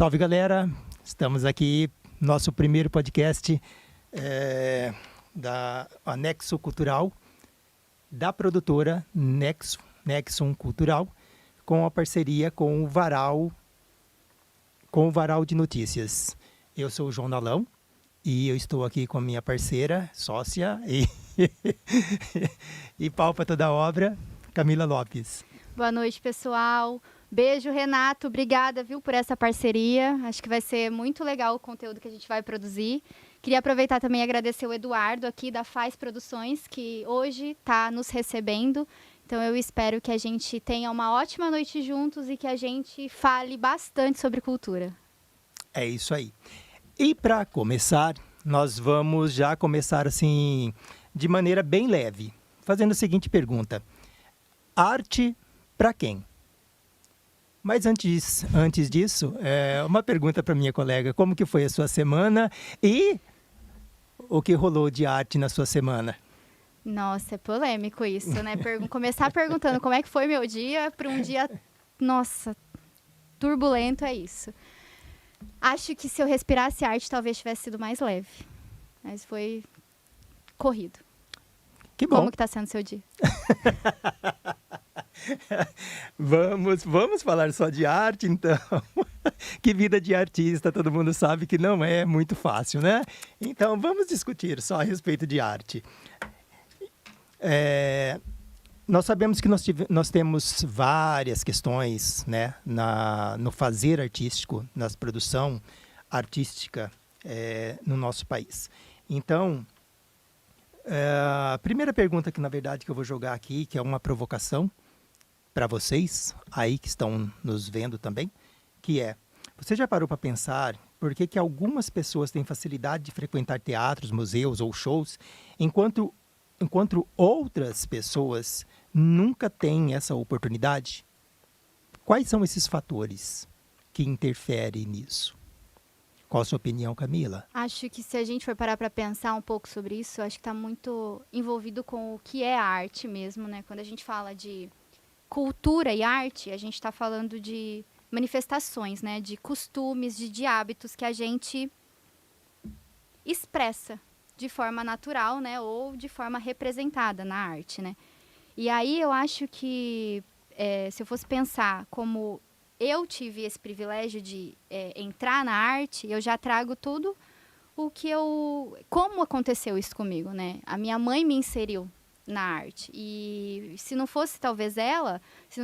Salve, galera! Estamos aqui, nosso primeiro podcast da Anexo Cultural, da produtora Nexum Cultural, com a parceria com o Varal de Notícias. Eu sou o João Nalão e eu estou aqui com a minha parceira, sócia e pau para toda a obra, Camila Lopes. Boa noite, pessoal. Beijo, Renato. Obrigada, viu, por essa parceria. Acho que vai ser muito legal o conteúdo que a gente vai produzir. Queria aproveitar também e agradecer o Eduardo aqui da Faz Produções, que hoje está nos recebendo. Então, eu espero que a gente tenha uma ótima noite juntos e que a gente fale bastante sobre cultura. É isso aí. E para começar, nós vamos já começar assim, de maneira bem leve, fazendo a seguinte pergunta. Arte para quem? Mas antes disso, uma pergunta para minha colega. Como que foi a sua semana e o que rolou de arte na sua semana? Nossa, é polêmico isso, né? Começar perguntando como é que foi meu dia para um dia, nossa, turbulento é isso. Acho que se eu respirasse arte, talvez tivesse sido mais leve. Mas foi corrido. Que bom. Como que tá sendo seu dia? Vamos falar só de arte, então. Que vida de artista, todo mundo sabe que não é muito fácil, né? Então, vamos discutir só a respeito de arte. Nós sabemos que nós temos várias questões, né, no fazer artístico, na produção artística no nosso país. Então, a primeira pergunta que, na verdade, que eu vou jogar aqui, que é uma provocação para vocês, aí que estão nos vendo também, que é, você já parou para pensar por que algumas pessoas têm facilidade de frequentar teatros, museus ou shows, enquanto outras pessoas nunca têm essa oportunidade? Quais são esses fatores que interferem nisso? Qual a sua opinião, Camila? Acho que se a gente for parar para pensar um pouco sobre isso, acho que está muito envolvido com o que é a arte mesmo, né? Quando a gente fala de cultura e arte, a gente está falando de manifestações, né? De costumes, de hábitos que a gente expressa de forma natural, né? Ou de forma representada na arte, né? E aí eu acho que, se eu fosse pensar como eu tive esse privilégio de entrar na arte, eu já trago tudo como aconteceu isso comigo, né? A minha mãe me inseriu na arte. E se não fosse talvez ela, se eu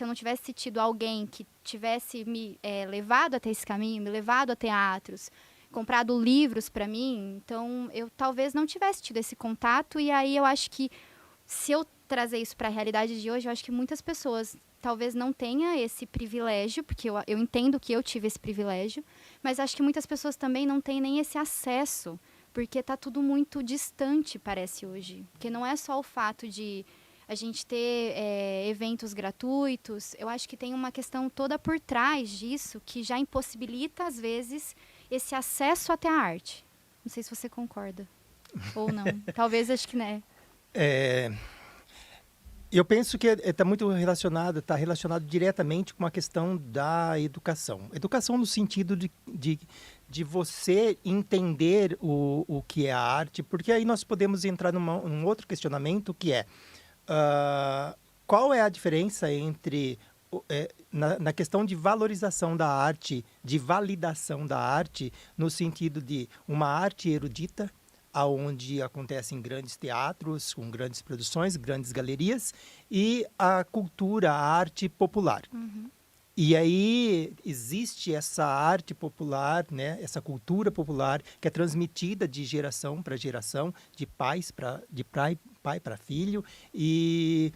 não tivesse tido alguém que tivesse me levado até esse caminho, me levado a teatros, comprado livros para mim, então eu talvez não tivesse tido esse contato. E aí eu acho que se eu trazer isso para a realidade de hoje, eu acho que muitas pessoas talvez não tenham esse privilégio, porque eu entendo que eu tive esse privilégio, mas acho que muitas pessoas também não têm nem esse acesso, porque está tudo muito distante, parece, hoje. Porque não é só o fato de a gente ter eventos gratuitos, eu acho que tem uma questão toda por trás disso, que já impossibilita, às vezes, esse acesso até a arte. Não sei se você concorda ou não. Talvez, acho que, né? Eu penso que está muito relacionado diretamente com a questão da educação. Educação no sentido de você entender o que é a arte, porque aí nós podemos entrar num outro questionamento, que é qual é a diferença entre, na questão de valorização da arte, de validação da arte, no sentido de uma arte erudita, onde acontecem grandes teatros, com grandes produções, grandes galerias, e a cultura, a arte popular. Uhum. E aí existe essa arte popular, né, essa cultura popular, que é transmitida de geração para geração, de pai para filho, e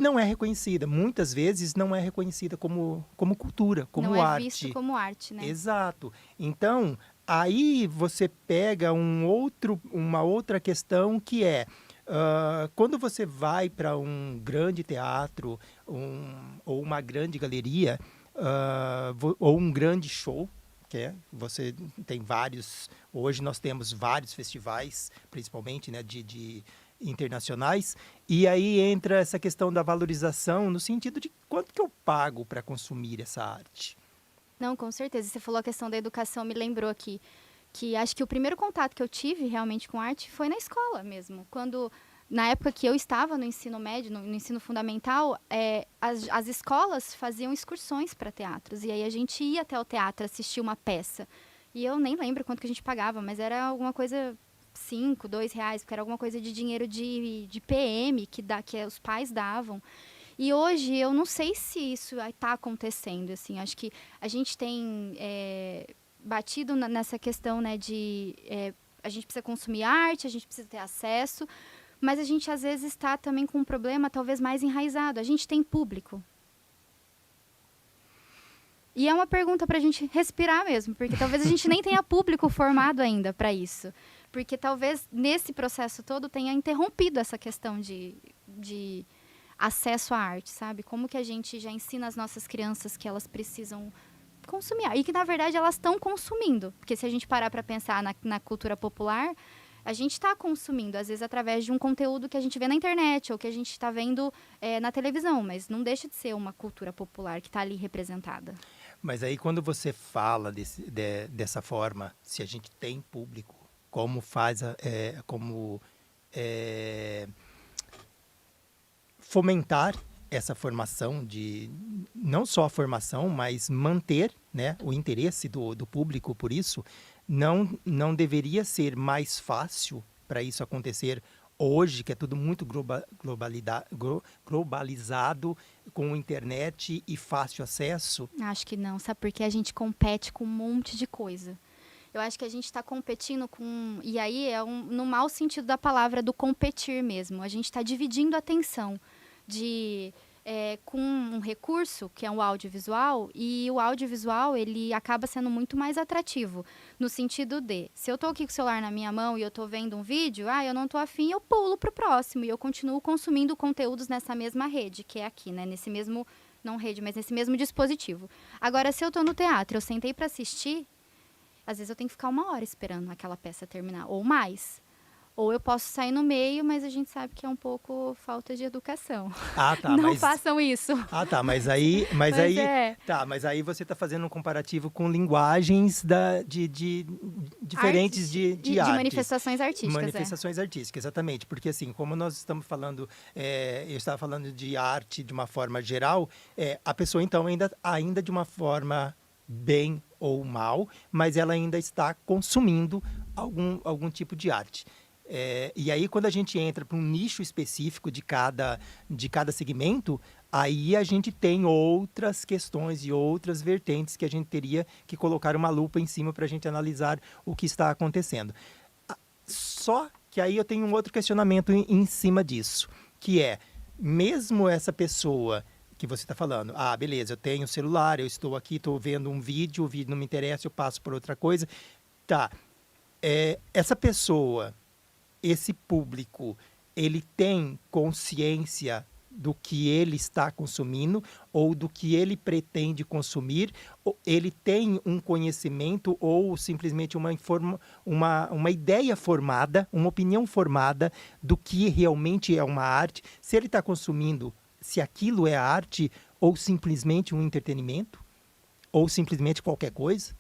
não é reconhecida. Muitas vezes não é reconhecida como cultura, como arte. Não é visto como arte, né? Exato. Então, aí você pega uma outra questão, que é, quando você vai para um grande teatro ou uma grande galeria, ou um grande show, você tem vários, hoje nós temos vários festivais, principalmente, né, de internacionais, e aí entra essa questão da valorização no sentido de quanto que eu pago para consumir essa arte. Não, com certeza. Você falou a questão da educação, me lembrou aqui que acho que o primeiro contato que eu tive realmente com arte foi na escola mesmo. Quando, na época que eu estava no ensino médio, no ensino fundamental, as escolas faziam excursões para teatros. E aí a gente ia até o teatro assistir uma peça. E eu nem lembro quanto que a gente pagava, mas era alguma coisa, 5, R$ 2, porque era alguma coisa de dinheiro de PM que os pais davam. E hoje eu não sei se isso está acontecendo, assim, acho que a gente tem batido nessa questão, né, a gente precisa consumir arte, a gente precisa ter acesso, mas a gente às vezes está também com um problema talvez mais enraizado, a gente tem público. E é uma pergunta para a gente respirar mesmo, porque talvez a gente nem tenha público formado ainda para isso, porque talvez nesse processo todo tenha interrompido essa questão de acesso à arte, sabe? Como que a gente já ensina as nossas crianças que elas precisam consumir e que, na verdade, elas estão consumindo. Porque se a gente parar para pensar na cultura popular, a gente está consumindo, às vezes, através de um conteúdo que a gente vê na internet ou que a gente está vendo na televisão, mas não deixa de ser uma cultura popular que está ali representada. Mas aí, quando você fala dessa forma, se a gente tem público, como faz, fomentar essa formação não só a formação, mas manter, né, o interesse do público por isso, não deveria ser mais fácil para isso acontecer hoje, que é tudo muito globalizado, com internet e fácil acesso? Acho que não, sabe? Porque a gente compete com um monte de coisa. Eu acho que a gente está competindo com... E aí no mau sentido da palavra, do competir mesmo. A gente está dividindo a atenção com um recurso, que é o audiovisual, e o audiovisual, ele acaba sendo muito mais atrativo, no sentido de, se eu estou aqui com o celular na minha mão e eu estou vendo um vídeo, eu não estou afim, eu pulo para o próximo, e eu continuo consumindo conteúdos nessa mesma rede, que é aqui, né, nesse mesmo, não rede, mas nesse mesmo dispositivo. Agora, se eu estou no teatro, eu sentei para assistir, às vezes eu tenho que ficar 1 hora esperando aquela peça terminar, ou mais. Ou eu posso sair no meio, mas a gente sabe que é um pouco falta de educação. Ah, tá. Não façam isso. Ah, tá. Mas aí aí você está fazendo um comparativo com linguagens diferentes de arte. De manifestações artísticas. Manifestações artísticas, exatamente. Porque assim, como nós estamos falando, eu estava falando de arte de uma forma geral, a pessoa então ainda de uma forma bem ou mal, mas ela ainda está consumindo algum tipo de arte. E aí, quando a gente entra para um nicho específico de cada segmento, aí a gente tem outras questões e outras vertentes que a gente teria que colocar uma lupa em cima para a gente analisar o que está acontecendo. Só que aí eu tenho um outro questionamento em cima disso, que é, mesmo essa pessoa que você está falando, beleza, eu tenho celular, eu estou aqui, estou vendo um vídeo, o vídeo não me interessa, eu passo por outra coisa. Tá, essa pessoa... Esse público, ele tem consciência do que ele está consumindo ou do que ele pretende consumir? Ou ele tem um conhecimento ou simplesmente uma ideia formada, uma opinião formada do que realmente é uma arte? Se ele está consumindo, se aquilo é arte ou simplesmente um entretenimento? Ou simplesmente qualquer coisa?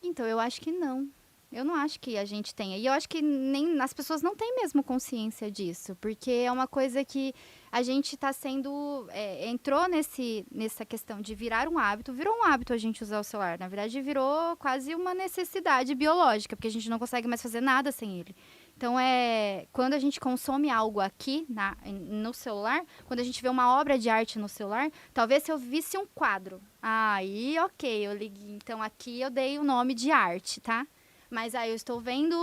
Então, eu acho que não. Eu não acho que a gente tenha. E eu acho que nem as pessoas não têm mesmo consciência disso. Porque é uma coisa que a gente está sendo... entrou nessa questão de virar um hábito. Virou um hábito a gente usar o celular. Na verdade, virou quase uma necessidade biológica. Porque a gente não consegue mais fazer nada sem ele. Então, quando a gente consome algo aqui no celular, quando a gente vê uma obra de arte no celular, talvez se eu visse um quadro. Aí, ok, eu liguei. Então, aqui eu dei o nome de arte, tá? Mas aí eu estou vendo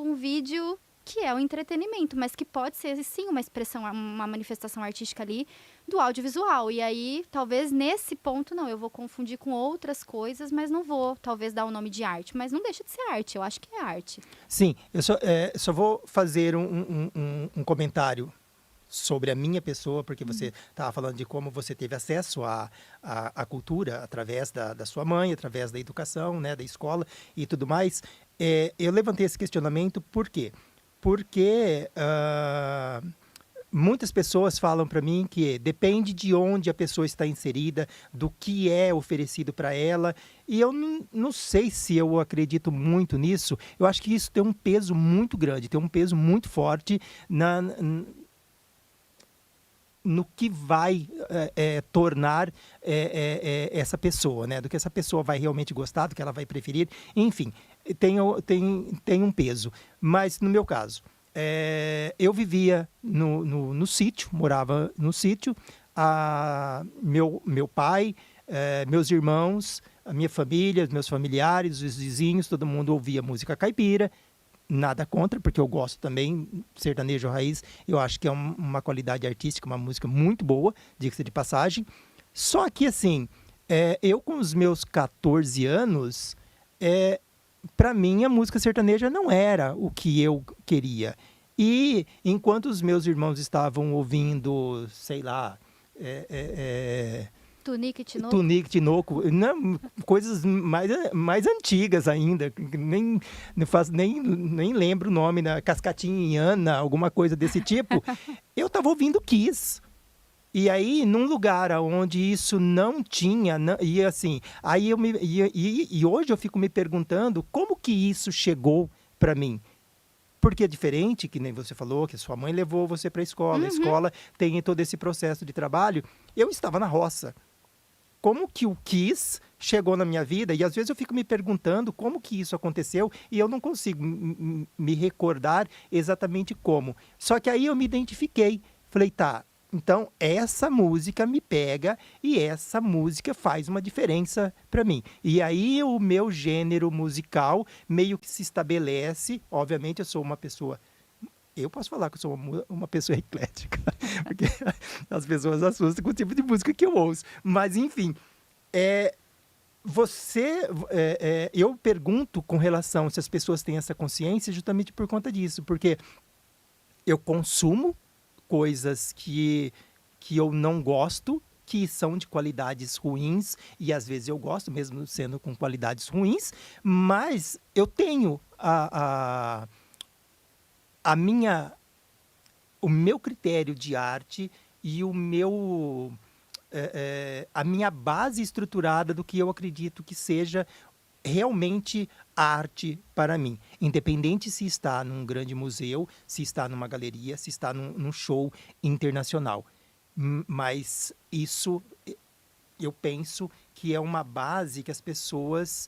um vídeo que é um entretenimento, mas que pode ser, sim, uma expressão, uma manifestação artística ali do audiovisual. E aí, talvez nesse ponto, não, eu vou confundir com outras coisas, mas não vou, talvez, dar o nome de arte. Mas não deixa de ser arte, eu acho que é arte. Sim, eu só vou fazer um comentário sobre a minha pessoa, porque você estava falando de como você teve acesso à cultura através da sua mãe, através da educação, né, da escola e tudo mais. Eu levantei esse questionamento por quê? Porque muitas pessoas falam para mim que depende de onde a pessoa está inserida, do que é oferecido para ela. E eu não sei se eu acredito muito nisso. Eu acho que isso tem um peso muito grande, tem um peso muito forte no que vai tornar essa pessoa, né? Do que essa pessoa vai realmente gostar, do que ela vai preferir. Enfim, tem um peso. Mas, no meu caso, eu vivia no sítio, morava no sítio. Meu pai, meus irmãos, a minha família, meus familiares, os vizinhos, todo mundo ouvia música caipira. Nada contra, porque eu gosto também, sertanejo raiz, eu acho que é uma qualidade artística, uma música muito boa, diga-se de passagem. Só que, assim, eu com os meus 14 anos, para mim a música sertaneja não era o que eu queria. E enquanto os meus irmãos estavam ouvindo, sei lá, Tunique e Tinoco? Tunique, Tinoco, coisas mais antigas ainda, nem lembro o nome, né? Cascatinhana, alguma coisa desse tipo. Eu estava ouvindo Kiss. E aí, num lugar onde isso não tinha, e assim, aí e hoje eu fico me perguntando como que isso chegou para mim. Porque é diferente, que nem você falou, que sua mãe levou você para a escola, a escola tem todo esse processo de trabalho. Eu estava na roça. Como que o Kiss chegou na minha vida? E às vezes eu fico me perguntando como que isso aconteceu e eu não consigo me recordar exatamente como. Só que aí eu me identifiquei. Falei, tá, então essa música me pega e essa música faz uma diferença para mim. E aí o meu gênero musical meio que se estabelece. Obviamente eu sou uma pessoa... Eu posso falar que eu sou uma pessoa eclética, porque as pessoas assustam com o tipo de música que eu ouço. Mas, enfim, eu pergunto com relação se as pessoas têm essa consciência justamente por conta disso, porque eu consumo coisas que eu não gosto, que são de qualidades ruins, e às vezes eu gosto, mesmo sendo com qualidades ruins, mas eu tenho o meu critério de arte e a minha base estruturada do que eu acredito que seja realmente arte para mim. Independente se está num grande museu, se está numa galeria, se está num show internacional. Mas isso, eu penso que é uma base que as pessoas,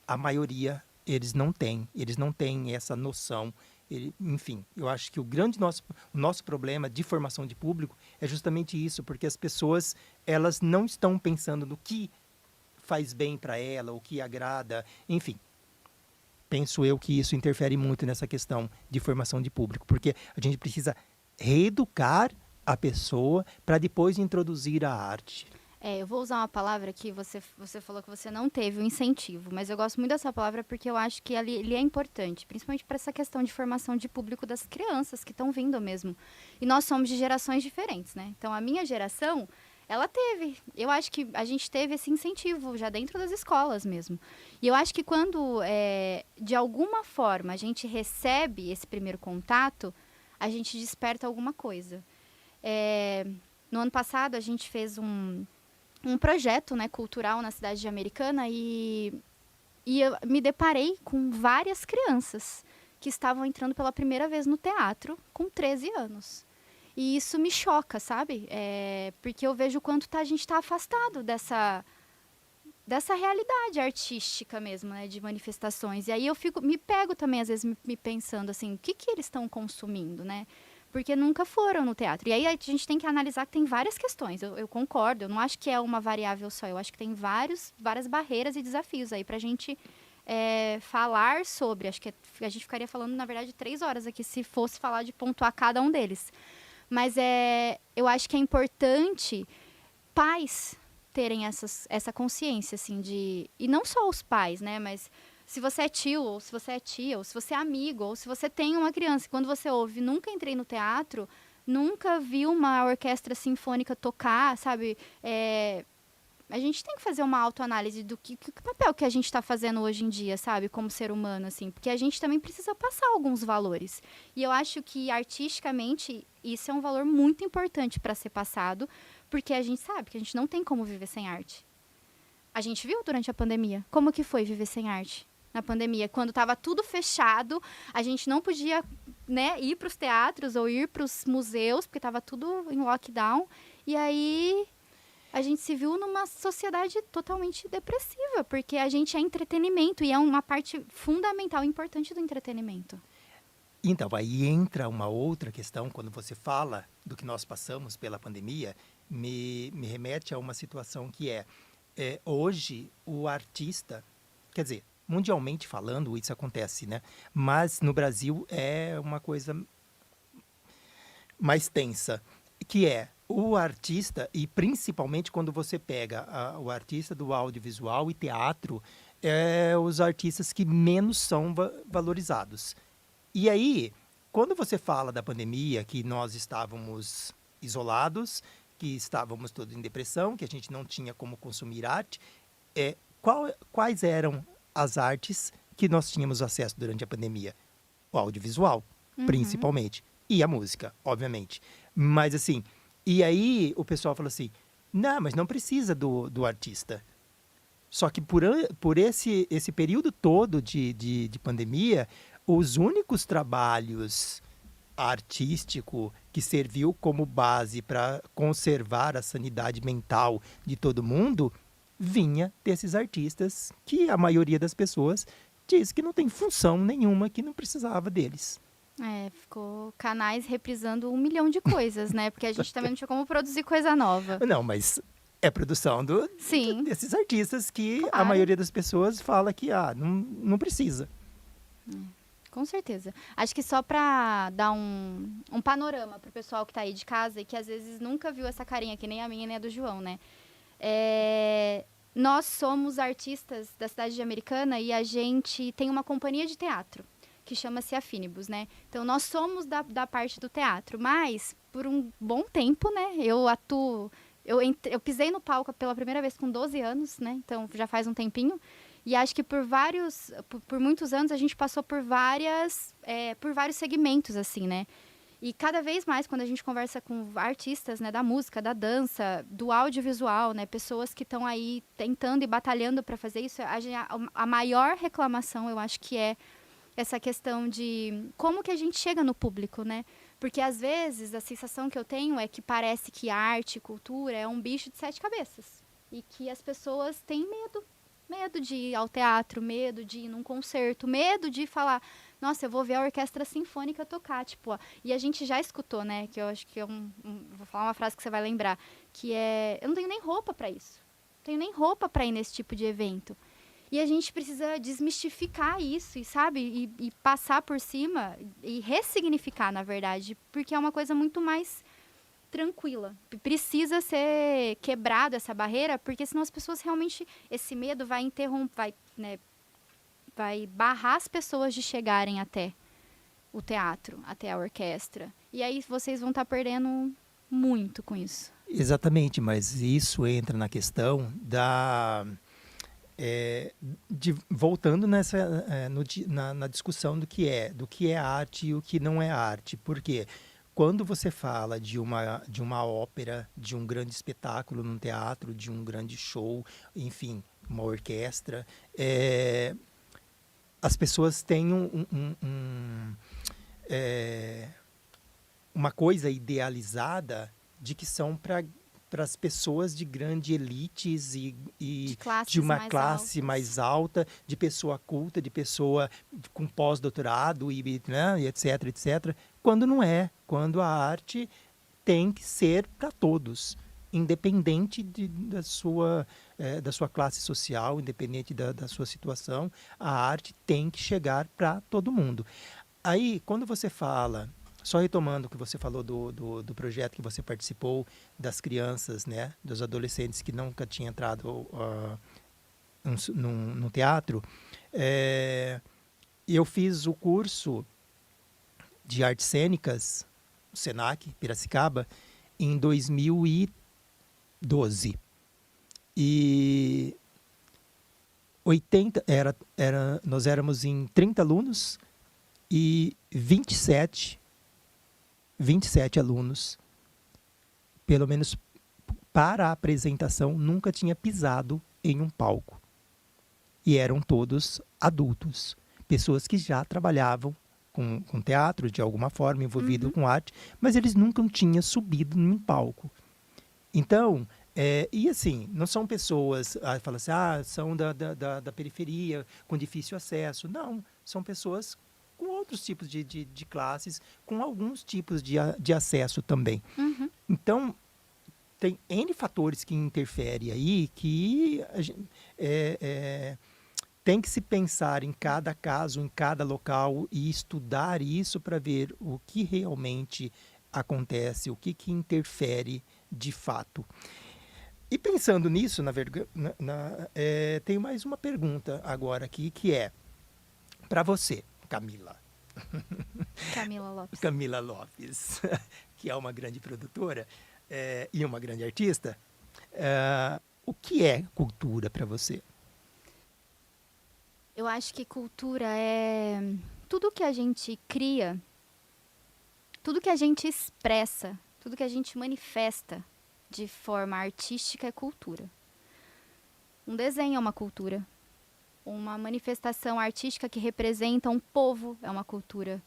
a maioria, eles não têm essa noção. Enfim, eu acho que o nosso problema de formação de público é justamente isso, porque as pessoas, elas não estão pensando no que faz bem para ela, o que agrada, enfim. Penso eu que isso interfere muito nessa questão de formação de público, porque a gente precisa reeducar a pessoa para depois introduzir a arte. Eu vou usar uma palavra que você falou que você não teve o incentivo, mas eu gosto muito dessa palavra porque eu acho que ele é importante, principalmente para essa questão de formação de público das crianças que estão vindo mesmo. E nós somos de gerações diferentes, né? Então, a minha geração, ela teve. Eu acho que a gente teve esse incentivo já dentro das escolas mesmo. E eu acho que quando, de alguma forma, a gente recebe esse primeiro contato, a gente desperta alguma coisa. No ano passado, a gente fez um projeto, né, cultural na cidade de Americana e eu me deparei com várias crianças que estavam entrando pela primeira vez no teatro com 13 anos. E isso me choca, sabe? Porque eu vejo o quanto a gente está afastado dessa realidade artística mesmo, né, de manifestações. E aí eu me pego também, às vezes, me pensando assim, o que eles estão consumindo, né? Porque nunca foram no teatro. E aí a gente tem que analisar que tem várias questões. Eu concordo, eu não acho que é uma variável só. Eu acho que tem várias barreiras e desafios aí para a gente falar sobre. Acho que a gente ficaria falando, na verdade, 3 horas aqui, se fosse falar de pontuar cada um deles. Mas eu acho que é importante pais terem essa consciência, assim, de... E não só os pais, né, mas... Se você é tio, ou se você é tia, ou se você é amigo, ou se você tem uma criança, quando você ouve, nunca entrei no teatro, nunca vi uma orquestra sinfônica tocar, sabe? a gente tem que fazer uma autoanálise do que papel que a gente está fazendo hoje em dia, sabe? Como ser humano, assim. Porque a gente também precisa passar alguns valores. E eu acho que, artisticamente, isso é um valor muito importante para ser passado, porque a gente sabe que a gente não tem como viver sem arte. A gente viu durante a pandemia como que foi viver sem arte. Na pandemia, quando estava tudo fechado, a gente não podia, né, ir para os teatros ou ir para os museus, porque estava tudo em lockdown. E aí a gente se viu numa sociedade totalmente depressiva, porque a gente é entretenimento e é uma parte fundamental e importante do entretenimento. Então, aí entra uma outra questão, quando você fala do que nós passamos pela pandemia, me remete a uma situação que hoje o artista, quer dizer, mundialmente falando, isso acontece, né? Mas no Brasil é uma coisa mais tensa, que é o artista, e principalmente quando você pega o artista do audiovisual e teatro, os artistas que menos são valorizados. E aí, quando você fala da pandemia, que nós estávamos isolados, que estávamos todos em depressão, que a gente não tinha como consumir arte, quais eram as artes que nós tínhamos acesso durante a pandemia? O audiovisual, principalmente. E a música, obviamente. Mas assim, e aí o pessoal fala assim, não, mas não precisa do artista. Só que por esse período todo de pandemia, os únicos trabalhos artísticos que serviu como base para conservar a sanidade mental de todo mundo vinha desses artistas que a maioria das pessoas diz que não tem função nenhuma, que não precisava deles. Ficou canais reprisando 1 milhão de coisas, né? Porque a gente também não tinha como produzir coisa nova. Não, mas é produção desses artistas que claro, a maioria das pessoas fala que não precisa. Com certeza. Acho que só para dar um panorama para o pessoal que está aí de casa e que às vezes nunca viu essa carinha, que nem a minha nem a do João, né? Nós somos artistas da cidade de Americana e a gente tem uma companhia de teatro que chama-se Afinibus, né? Então, nós somos da parte do teatro, mas por um bom tempo, né? Eu atuo... Eu pisei no palco pela primeira vez com 12 anos, né? Então, já faz um tempinho. E acho que por muitos anos, a gente passou por vários segmentos, assim, né? E cada vez mais, quando a gente conversa com artistas, né, da música, da dança, do audiovisual, né, pessoas que estão aí tentando e batalhando para fazer isso, a maior reclamação, eu acho que é essa questão de como que a gente chega no público, né? Porque, às vezes, a sensação que eu tenho é que parece que arte, cultura é um bicho de 7 cabeças. E que as pessoas têm medo. Medo de ir ao teatro, medo de ir num concerto, medo de falar, nossa, eu vou ver a orquestra sinfônica tocar, tipo, e a gente já escutou, né, que eu acho que vou falar uma frase que você vai lembrar, que eu não tenho nem roupa para isso, não tenho nem roupa para ir nesse tipo de evento. E a gente precisa desmistificar isso, e sabe, e passar por cima, e ressignificar, na verdade, porque é uma coisa muito mais tranquila. Precisa ser quebrado essa barreira, porque senão as pessoas realmente, esse medo vai interromper, vai barrar as pessoas de chegarem até o teatro, até a orquestra. E aí vocês vão estar perdendo muito com isso. Exatamente, mas isso entra na questão voltando na discussão do que é arte e o que não é arte. Por quê? Quando você fala de uma ópera, de um grande espetáculo num teatro, de um grande show, enfim, uma orquestra, as pessoas têm uma coisa idealizada de que são para as pessoas de grande elites e de uma classe mais alta, de pessoa culta, de pessoa com pós-doutorado e etc, etc. Quando não é, quando a arte tem que ser para todos, independente da sua classe social, independente da sua situação, a arte tem que chegar para todo mundo. Aí, quando você fala, só retomando o que você falou do projeto que você participou, das crianças, né, dos adolescentes que nunca tinham entrado no teatro, eu fiz o curso de artes cênicas, no Senac, Piracicaba, em 2012. E 80, nós éramos em 30 alunos e 27 alunos, pelo menos para a apresentação, nunca tinha pisado em um palco. E eram todos adultos, pessoas que já trabalhavam com teatro, de alguma forma, envolvido com arte, mas eles nunca tinham subido num palco. Então, e assim, não são pessoas, fala assim, são da periferia, com difícil acesso. Não, são pessoas com outros tipos de classes, com alguns tipos de acesso também. Então, tem N fatores que interferem aí, que tem que se pensar em cada caso, em cada local e estudar isso para ver o que realmente acontece, o que interfere de fato. E pensando nisso, tenho mais uma pergunta agora aqui, que é para você, Camila. Camila Lopes, que é uma grande produtora e uma grande artista. O que é cultura para você? Eu acho que cultura é tudo que a gente cria, tudo que a gente expressa, tudo que a gente manifesta de forma artística é cultura. Um desenho é uma cultura. Uma manifestação artística que representa um povo é uma cultura.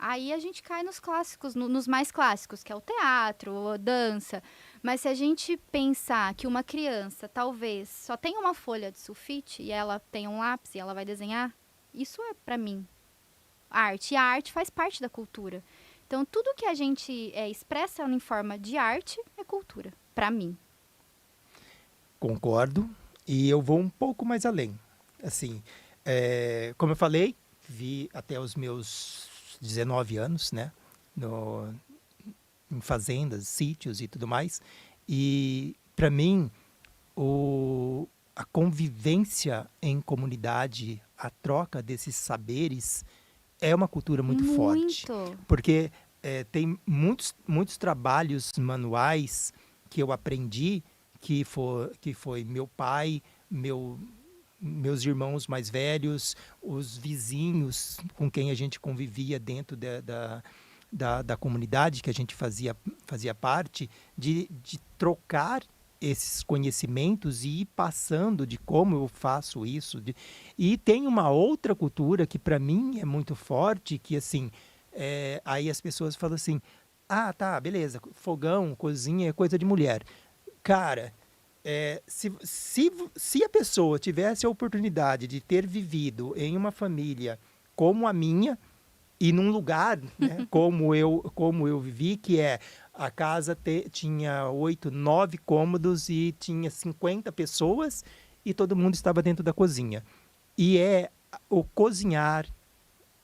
Aí a gente cai nos clássicos, nos mais clássicos, que é o teatro, a dança. Mas se a gente pensar que uma criança talvez só tenha uma folha de sulfite e ela tem um lápis e ela vai desenhar, isso é, para mim, arte. E a arte faz parte da cultura. Então, tudo que a gente expressa em forma de arte é cultura, para mim. Concordo. E eu vou um pouco mais além. Assim, como eu falei, vi até os meus 19 anos, né? Em fazendas, sítios e tudo mais. E, para mim, a convivência em comunidade, a troca desses saberes, é uma cultura muito forte. Porque tem muitos trabalhos manuais que eu aprendi, que foi meu pai, meus irmãos mais velhos, os vizinhos com quem a gente convivia dentro da comunidade que a gente fazia parte, de trocar esses conhecimentos e ir passando de como eu faço isso. E tem uma outra cultura que para mim é muito forte, que assim, aí as pessoas falam assim, tá, beleza, fogão, cozinha é coisa de mulher. Cara, se a pessoa tivesse a oportunidade de ter vivido em uma família como a minha, e num lugar, né, como eu vivi, que a casa tinha 8, 9 cômodos e tinha 50 pessoas e todo mundo estava dentro da cozinha. E o cozinhar,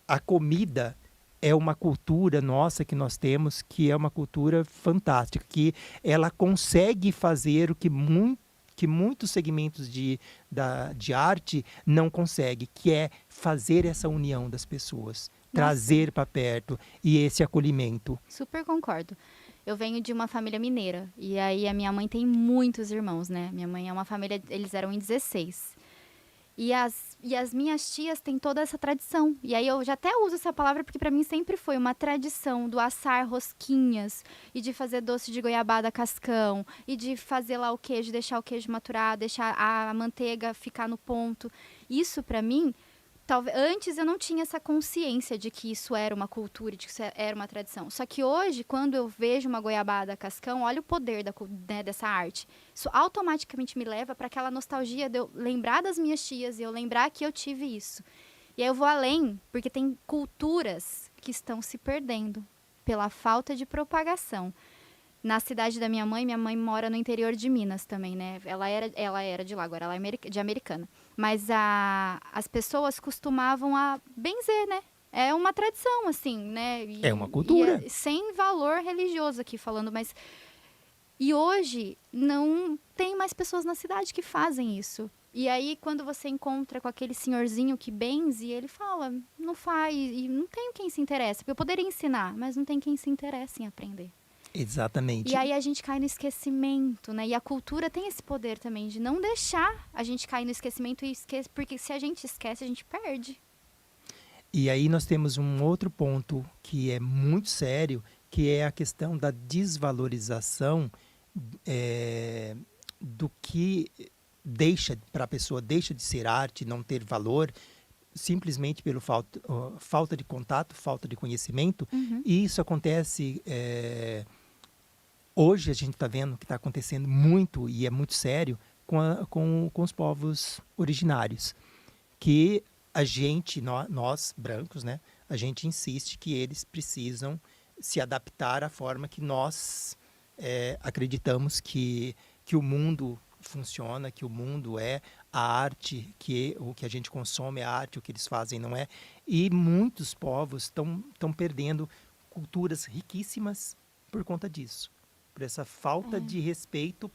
a comida, é uma cultura nossa que nós temos, que é uma cultura fantástica, que ela consegue fazer o que muitos segmentos de arte não conseguem, que é fazer essa união das pessoas. Trazer para perto e esse acolhimento. Super concordo. Eu venho de uma família mineira e aí a minha mãe tem muitos irmãos, né? Minha mãe é uma família, eles eram em 16. E as minhas tias têm toda essa tradição. E aí eu já até uso essa palavra porque para mim sempre foi uma tradição do assar rosquinhas e de fazer doce de goiabada cascão e de fazer lá o queijo, deixar o queijo maturar, deixar a manteiga ficar no ponto. Isso para mim, antes eu não tinha essa consciência de que isso era uma cultura, de que isso era uma tradição. Só que hoje, quando eu vejo uma goiabada cascão, olha o poder dessa arte. Isso automaticamente me leva para aquela nostalgia de eu lembrar das minhas tias e eu lembrar que eu tive isso. E aí eu vou além, porque tem culturas que estão se perdendo pela falta de propagação. Na cidade da minha mãe mora no interior de Minas também, né? Ela era de lá, agora ela é de Americana. Mas as pessoas costumavam a benzer, né? É uma tradição, assim, né? É uma cultura. Sem valor religioso aqui falando, mas... E hoje não tem mais pessoas na cidade que fazem isso. E aí, quando você encontra com aquele senhorzinho que benze, ele fala, não faz, e não tem quem se interessa. Eu poderia ensinar, mas não tem quem se interesse em aprender. Exatamente. E aí a gente cai no esquecimento, né? E a cultura tem esse poder também de não deixar a gente cair no esquecimento porque se a gente esquece, a gente perde. E aí nós temos um outro ponto que é muito sério, que é a questão da desvalorização do que para a pessoa deixa de ser arte, não ter valor, simplesmente pelo falta de contato, falta de conhecimento. E isso acontece, hoje a gente está vendo que está acontecendo muito, e é muito sério, com os povos originários, que a gente, nós brancos, né, a gente insiste que eles precisam se adaptar à forma que nós acreditamos que o mundo funciona, que o mundo é a arte, que o que a gente consome é arte, o que eles fazem não é. E muitos povos estão perdendo culturas riquíssimas por conta disso, por essa falta de respeito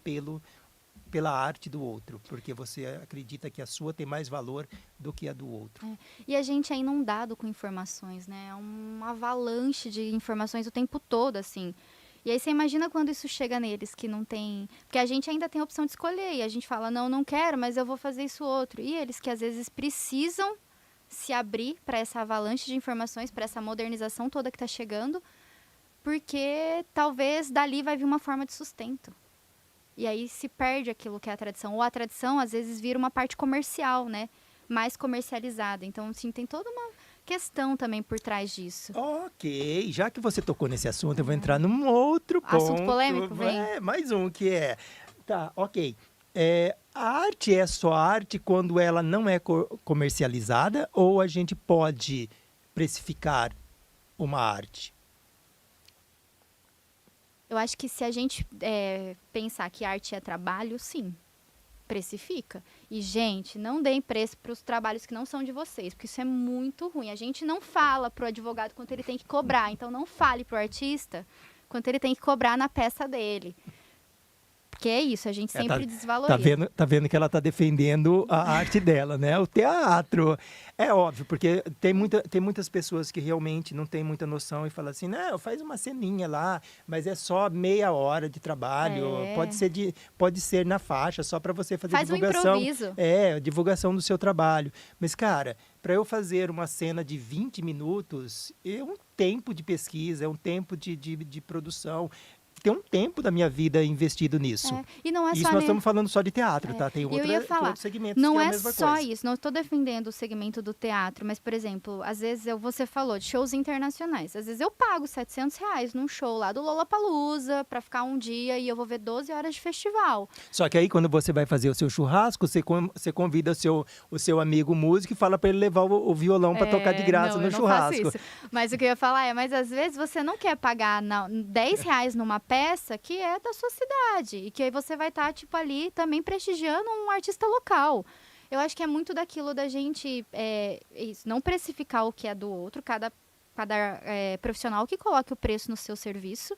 pela arte do outro, porque você acredita que a sua tem mais valor do que a do outro. E a gente é inundado com informações, né? É uma avalanche de informações o tempo todo, assim. E aí você imagina quando isso chega neles, que não tem... Porque a gente ainda tem a opção de escolher, e a gente fala, não quero, mas eu vou fazer isso outro. E eles que às vezes precisam se abrir para essa avalanche de informações, para essa modernização toda que está chegando, porque talvez dali vai vir uma forma de sustento. E aí se perde aquilo que é a tradição. Ou a tradição, às vezes, vira uma parte comercial, né? Mais comercializada. Então, assim, tem toda uma questão também por trás disso. Ok. Já que você tocou nesse assunto, eu vou entrar num outro ponto. Assunto polêmico, vem. Mais um, que é... Tá, ok. A arte é só arte quando ela não é comercializada, ou a gente pode precificar uma arte? Eu acho que se a gente pensar que arte é trabalho, sim, precifica. E, gente, não deem preço para os trabalhos que não são de vocês, porque isso é muito ruim. A gente não fala para o advogado quanto ele tem que cobrar, então não fale para o artista quanto ele tem que cobrar na peça dele. Porque é isso, a gente sempre desvaloriza. Tá vendo que ela tá defendendo a arte dela, né? O teatro. É óbvio, porque tem muitas pessoas que realmente não têm muita noção e falam assim, não, faz uma ceninha lá, mas é só meia hora de trabalho. Pode ser na faixa, só para você fazer divulgação. Um improviso. Divulgação do seu trabalho. Mas, cara, para eu fazer uma cena de 20 minutos, é um tempo de pesquisa, é um tempo de produção. Tem um tempo da minha vida investido nisso. E não é isso só nós estamos falando só de teatro, tá? Tem outros segmentos não que é a é mesma só coisa. isso. Não estou defendendo o segmento do teatro, mas, por exemplo, às vezes você falou de shows internacionais. Às vezes eu pago R$700 num show lá do Lollapalooza para ficar um dia e eu vou ver 12 horas de festival. Só que aí, quando você vai fazer o seu churrasco, você convida o seu amigo músico e fala para ele levar o violão para tocar de graça no churrasco. Não faço isso. Mas o que eu ia falar mas às vezes você não quer pagar R$10 numa peça que é da sua cidade. E que aí você vai estar, ali também prestigiando um artista local. Eu acho que é muito daquilo da gente não precificar o que é do outro, cada profissional que coloque o preço no seu serviço.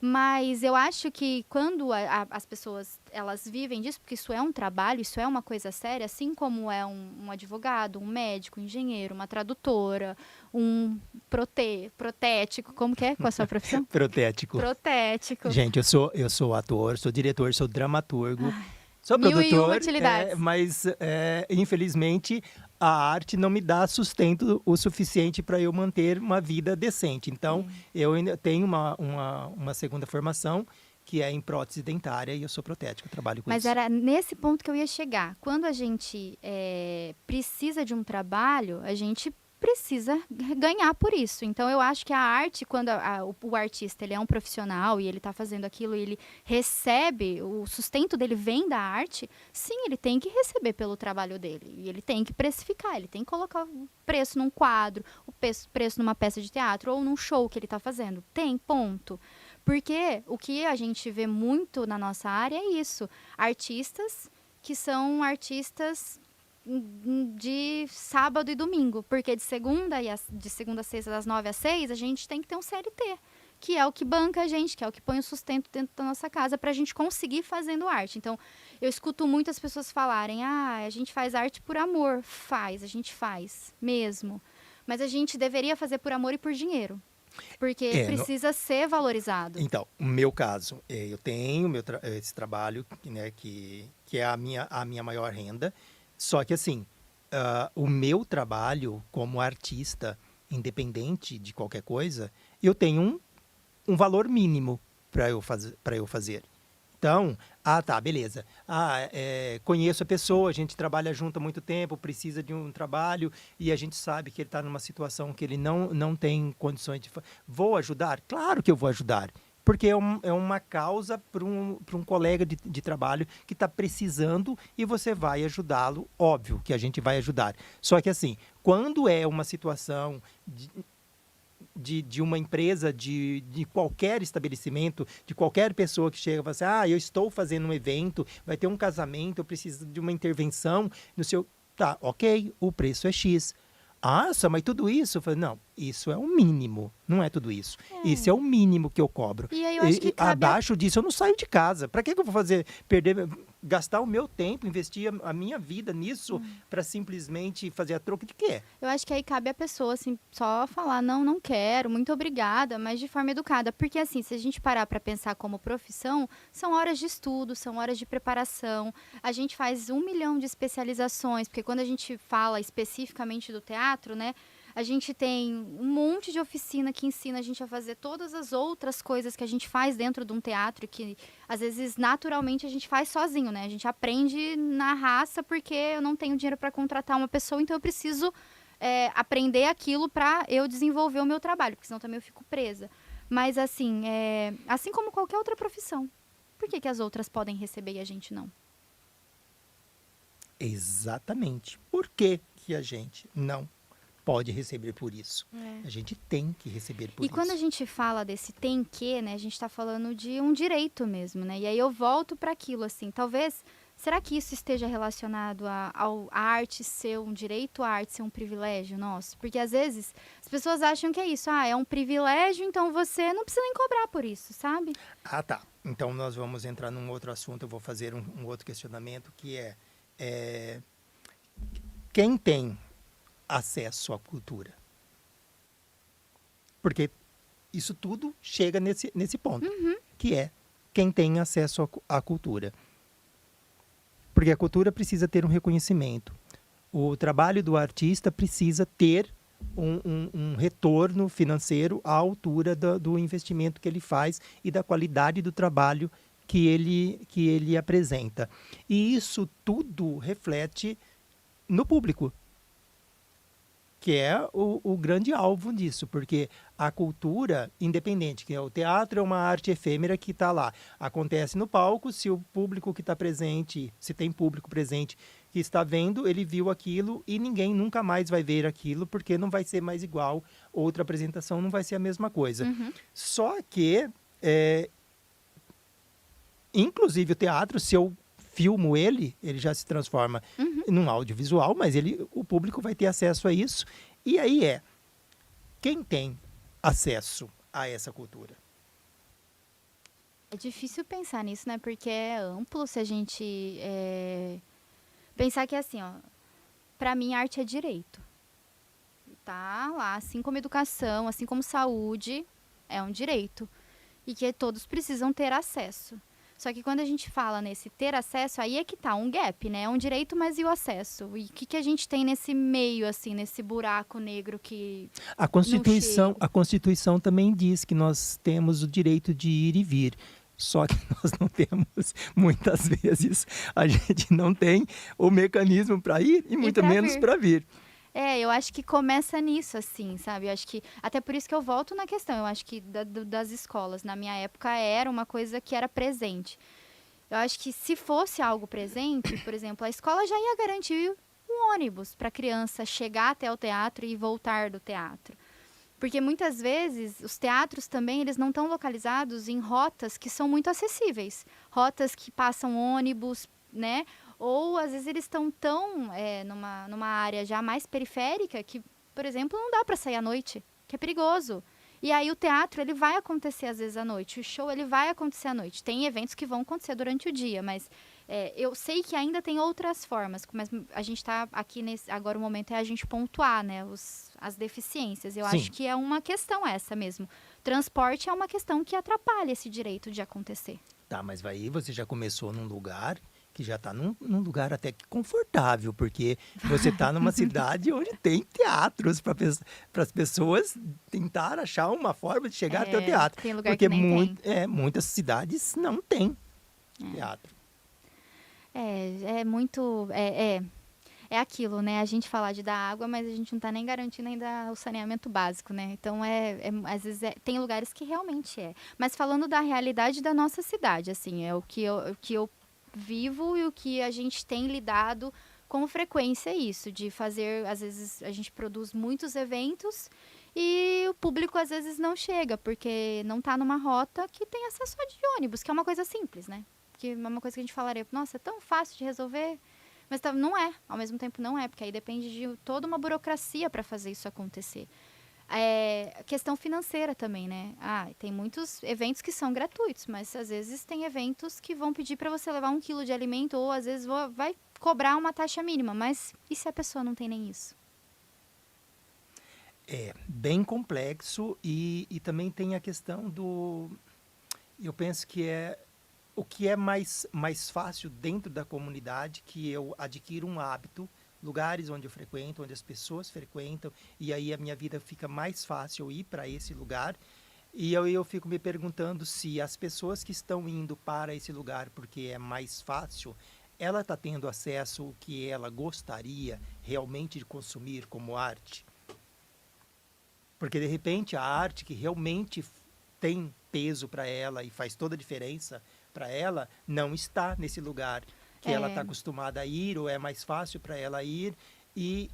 Mas eu acho que quando as pessoas elas vivem disso, porque isso é um trabalho, isso é uma coisa séria, assim como é um advogado, um médico, um engenheiro, uma tradutora, um protético, como que é com a sua profissão? Protético. Gente, eu sou ator, sou diretor, sou dramaturgo, sou produtor, mas infelizmente a arte não me dá sustento o suficiente para eu manter uma vida decente. Então, eu ainda tenho uma segunda formação, que é em prótese dentária, e eu sou protético, trabalho com isso. Mas era nesse ponto que eu ia chegar. Quando a gente precisa de um trabalho, a gente precisa ganhar por isso. Então, eu acho que a arte, quando o artista ele é um profissional e ele está fazendo aquilo e ele recebe, o sustento dele vem da arte, sim, ele tem que receber pelo trabalho dele. E ele tem que precificar, ele tem que colocar o preço num quadro, o preço numa peça de teatro ou num show que ele está fazendo. Tem, ponto. Porque o que a gente vê muito na nossa área é isso. Artistas que são artistas de sábado e domingo, porque de segunda a sexta, das 9 às 6, a gente tem que ter um CLT, que é o que banca a gente, que é o que põe o sustento dentro da nossa casa para a gente conseguir fazendo arte. Então, eu escuto muitas pessoas falarem, a gente faz arte por amor. A gente faz mesmo. Mas a gente deveria fazer por amor e por dinheiro. Porque precisa ser valorizado. Então, o meu caso, eu tenho esse trabalho, né, que é a minha maior renda, só que assim, o meu trabalho como artista, independente de qualquer coisa, eu tenho um valor mínimo para eu fazer. Então, tá, beleza. Conheço a pessoa, a gente trabalha junto há muito tempo, precisa de um trabalho e a gente sabe que ele está numa situação que ele não tem condições de... Vou ajudar? Claro que eu vou ajudar. Porque é uma causa para um colega de trabalho que está precisando e você vai ajudá-lo. Óbvio que a gente vai ajudar. Só que assim, quando é uma situação de uma empresa, de qualquer estabelecimento, de qualquer pessoa que chega e fala assim, eu estou fazendo um evento, vai ter um casamento, eu preciso de uma intervenção no seu... Tá, ok, o preço é X. Mas tudo isso? Eu falei, não, isso é o mínimo, não é tudo isso. Isso é o mínimo que eu cobro. E aí eu acho que abaixo disso eu não saio de casa. Para que eu vou gastar o meu tempo, investir a minha vida nisso para simplesmente fazer a troca de quê? Eu acho que aí cabe a pessoa, assim, só falar, não quero, muito obrigada, mas de forma educada. Porque, assim, se a gente parar para pensar como profissão, são horas de estudo, são horas de preparação. A gente faz 1 milhão de especializações, porque quando a gente fala especificamente do teatro, né, a gente tem um monte de oficina que ensina a gente a fazer todas as outras coisas que a gente faz dentro de um teatro, que às vezes naturalmente a gente faz sozinho, né? A gente aprende na raça porque eu não tenho dinheiro para contratar uma pessoa, então eu preciso aprender aquilo para eu desenvolver o meu trabalho, porque senão também eu fico presa. Mas assim, assim como qualquer outra profissão, por que as outras podem receber e a gente não? Exatamente. Por que a gente não pode receber por isso? A gente tem que receber por isso. E quando a gente fala desse tem que, né, a gente está falando de um direito mesmo, né? E aí eu volto para aquilo, assim, talvez, será que isso esteja relacionado a arte ser um direito, a arte ser um privilégio nosso? Porque às vezes as pessoas acham que é isso, é um privilégio, então você não precisa nem cobrar por isso, sabe? Tá. Então nós vamos entrar num outro assunto, eu vou fazer um outro questionamento, que quem tem acesso à cultura? Porque isso tudo chega nesse ponto, que é quem tem acesso à cultura. Porque a cultura precisa ter um reconhecimento. O trabalho do artista precisa ter um retorno financeiro à altura do investimento que ele faz e da qualidade do trabalho que ele apresenta. E isso tudo reflete no público, que é o grande alvo disso, porque a cultura independente, que é o teatro, é uma arte efêmera que está lá, acontece no palco, se o público que está presente, se tem público presente que está vendo, ele viu aquilo e ninguém nunca mais vai ver aquilo, porque não vai ser mais igual, outra apresentação não vai ser a mesma coisa. Só que, inclusive o teatro, se eu filmo ele já se transforma num audiovisual, mas o público vai ter acesso a isso. E aí quem tem acesso a essa cultura? É difícil pensar nisso, né? Porque é amplo se a gente pensar que assim, para mim arte é direito. Tá lá, assim como educação, assim como saúde, é um direito. E que todos precisam ter acesso. Só que quando a gente fala nesse ter acesso, aí é que tá um gap, né? É um direito, mas e o acesso? E o que a gente tem nesse meio, assim, nesse buraco negro que a Constituição também diz que nós temos o direito de ir e vir. Só que nós não temos, muitas vezes, a gente não tem o mecanismo para ir e muito menos para vir. Eu acho que começa nisso, assim, sabe? Eu acho que, até por isso que eu volto na questão, eu acho que das escolas, na minha época, era uma coisa que era presente. Eu acho que se fosse algo presente, por exemplo, a escola já ia garantir um ônibus para a criança chegar até o teatro e voltar do teatro. Porque muitas vezes os teatros também, eles não estão localizados em rotas que são muito acessíveis. Rotas que passam ônibus, né? Ou, às vezes, eles estão numa área já mais periférica que, por exemplo, não dá para sair à noite, que é perigoso. E aí o teatro, ele vai acontecer, às vezes, à noite. O show, ele vai acontecer à noite. Tem eventos que vão acontecer durante o dia, mas Eu sei que ainda tem outras formas, mas a gente está aqui agora o momento é a gente pontuar, né, as deficiências. Eu Sim. acho que é uma questão essa mesmo. Transporte é uma questão que atrapalha esse direito de acontecer. Tá, mas aí você já começou num lugar que já está num lugar até que confortável, porque você está numa cidade onde tem teatros para as pessoas tentar achar uma forma de chegar até o teatro. Tem lugar Porque que nem tem. Muitas cidades não têm teatro. É muito... É aquilo, né? A gente falar de dar água, mas a gente não está nem garantindo ainda o saneamento básico, né? Então, às vezes, tem lugares que realmente é. Mas falando da realidade da nossa cidade, assim, é o que eu vivo e o que a gente tem lidado com frequência, isso, de fazer, às vezes, a gente produz muitos eventos e o público, às vezes, não chega, porque não está numa rota que tem acesso de ônibus, que é uma coisa simples, né? Que é uma coisa que a gente falaria, nossa, é tão fácil de resolver... Mas não é, ao mesmo tempo não é, porque aí depende de toda uma burocracia para fazer isso acontecer. Questão financeira também, né? Tem muitos eventos que são gratuitos, mas às vezes tem eventos que vão pedir para você levar 1 quilo de alimento ou às vezes vai cobrar uma taxa mínima. Mas e se a pessoa não tem nem isso? É bem complexo e também tem a questão do... Eu penso que o que é mais fácil dentro da comunidade, que eu adquiro um hábito, lugares onde eu frequento, onde as pessoas frequentam, e aí a minha vida fica mais fácil eu ir para esse lugar. E eu fico me perguntando se as pessoas que estão indo para esse lugar porque é mais fácil, ela está tendo acesso ao que ela gostaria realmente de consumir como arte. Porque, de repente, a arte que realmente tem peso para ela e faz toda a diferença para ela, não está nesse lugar que ela está acostumada a ir, ou é mais fácil para ela ir, e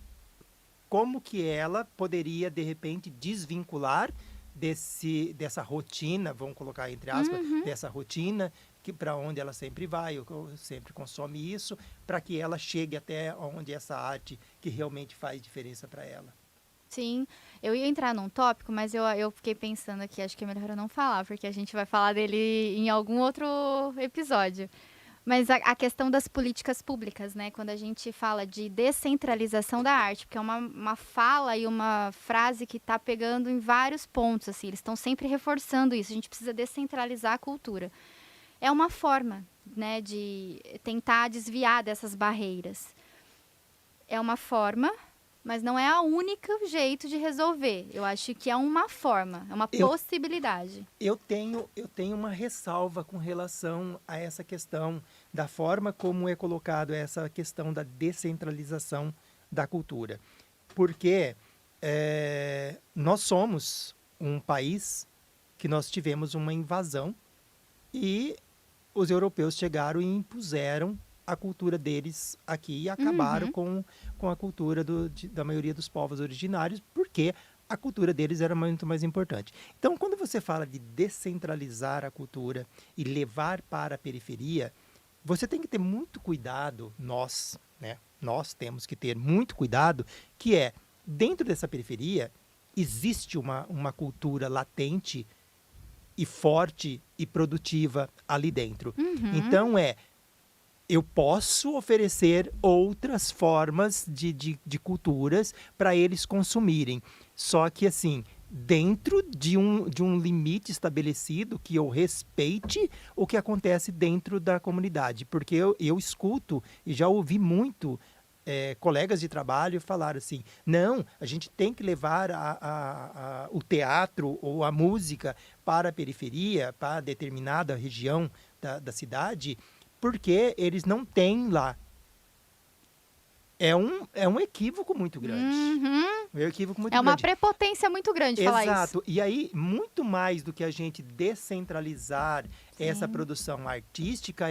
como que ela poderia, de repente, desvincular dessa rotina, vamos colocar entre aspas, dessa rotina, que para onde ela sempre vai, ou sempre consome isso, para que ela chegue até onde essa arte que realmente faz diferença para ela. Sim, eu ia entrar num tópico, mas eu fiquei pensando aqui, acho que é melhor eu não falar, porque a gente vai falar dele em algum outro episódio. Mas a questão das políticas públicas, né? Quando a gente fala de descentralização da arte, porque é uma fala e uma frase que está pegando em vários pontos, assim, eles estão sempre reforçando isso, a gente precisa descentralizar a cultura. É uma forma, né, de tentar desviar dessas barreiras. É uma forma... Mas não é a única jeito de resolver. Eu acho que é uma forma, é uma possibilidade. Eu tenho uma ressalva com relação a essa questão da forma como é colocado essa questão da descentralização da cultura. Porque nós somos um país que nós tivemos uma invasão e os europeus chegaram e impuseram a cultura deles aqui e acabaram com a cultura da maioria dos povos originários, porque a cultura deles era muito mais importante. Então, quando você fala de descentralizar a cultura e levar para a periferia, você tem que ter muito cuidado, nós temos que ter muito cuidado, que dentro dessa periferia, existe uma cultura latente e forte e produtiva ali dentro. Então, eu posso oferecer outras formas de culturas para eles consumirem. Só que, assim, dentro de um limite estabelecido, que eu respeite o que acontece dentro da comunidade. Porque eu escuto e já ouvi muito colegas de trabalho falar assim, não, a gente tem que levar o teatro ou a música para a periferia, para determinada região da cidade, porque eles não têm lá. É um equívoco muito grande. É um equívoco muito grande. É uma prepotência muito grande falar isso. Exato. E aí, muito mais do que a gente descentralizar essa produção artística,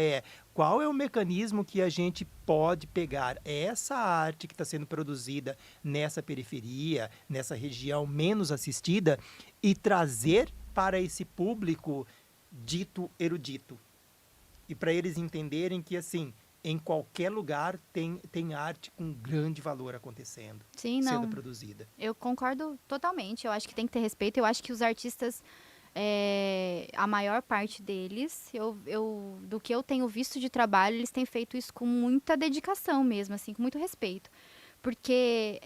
qual é o mecanismo que a gente pode pegar essa arte que está sendo produzida nessa periferia, nessa região menos assistida, e trazer para esse público dito erudito. E para eles entenderem que, assim, em qualquer lugar tem arte com grande valor acontecendo, sendo produzida. Eu concordo totalmente. Eu acho que tem que ter respeito. Eu acho que os artistas a maior parte deles, do que eu tenho visto de trabalho, eles têm feito isso com muita dedicação mesmo, assim, com muito respeito. Porque,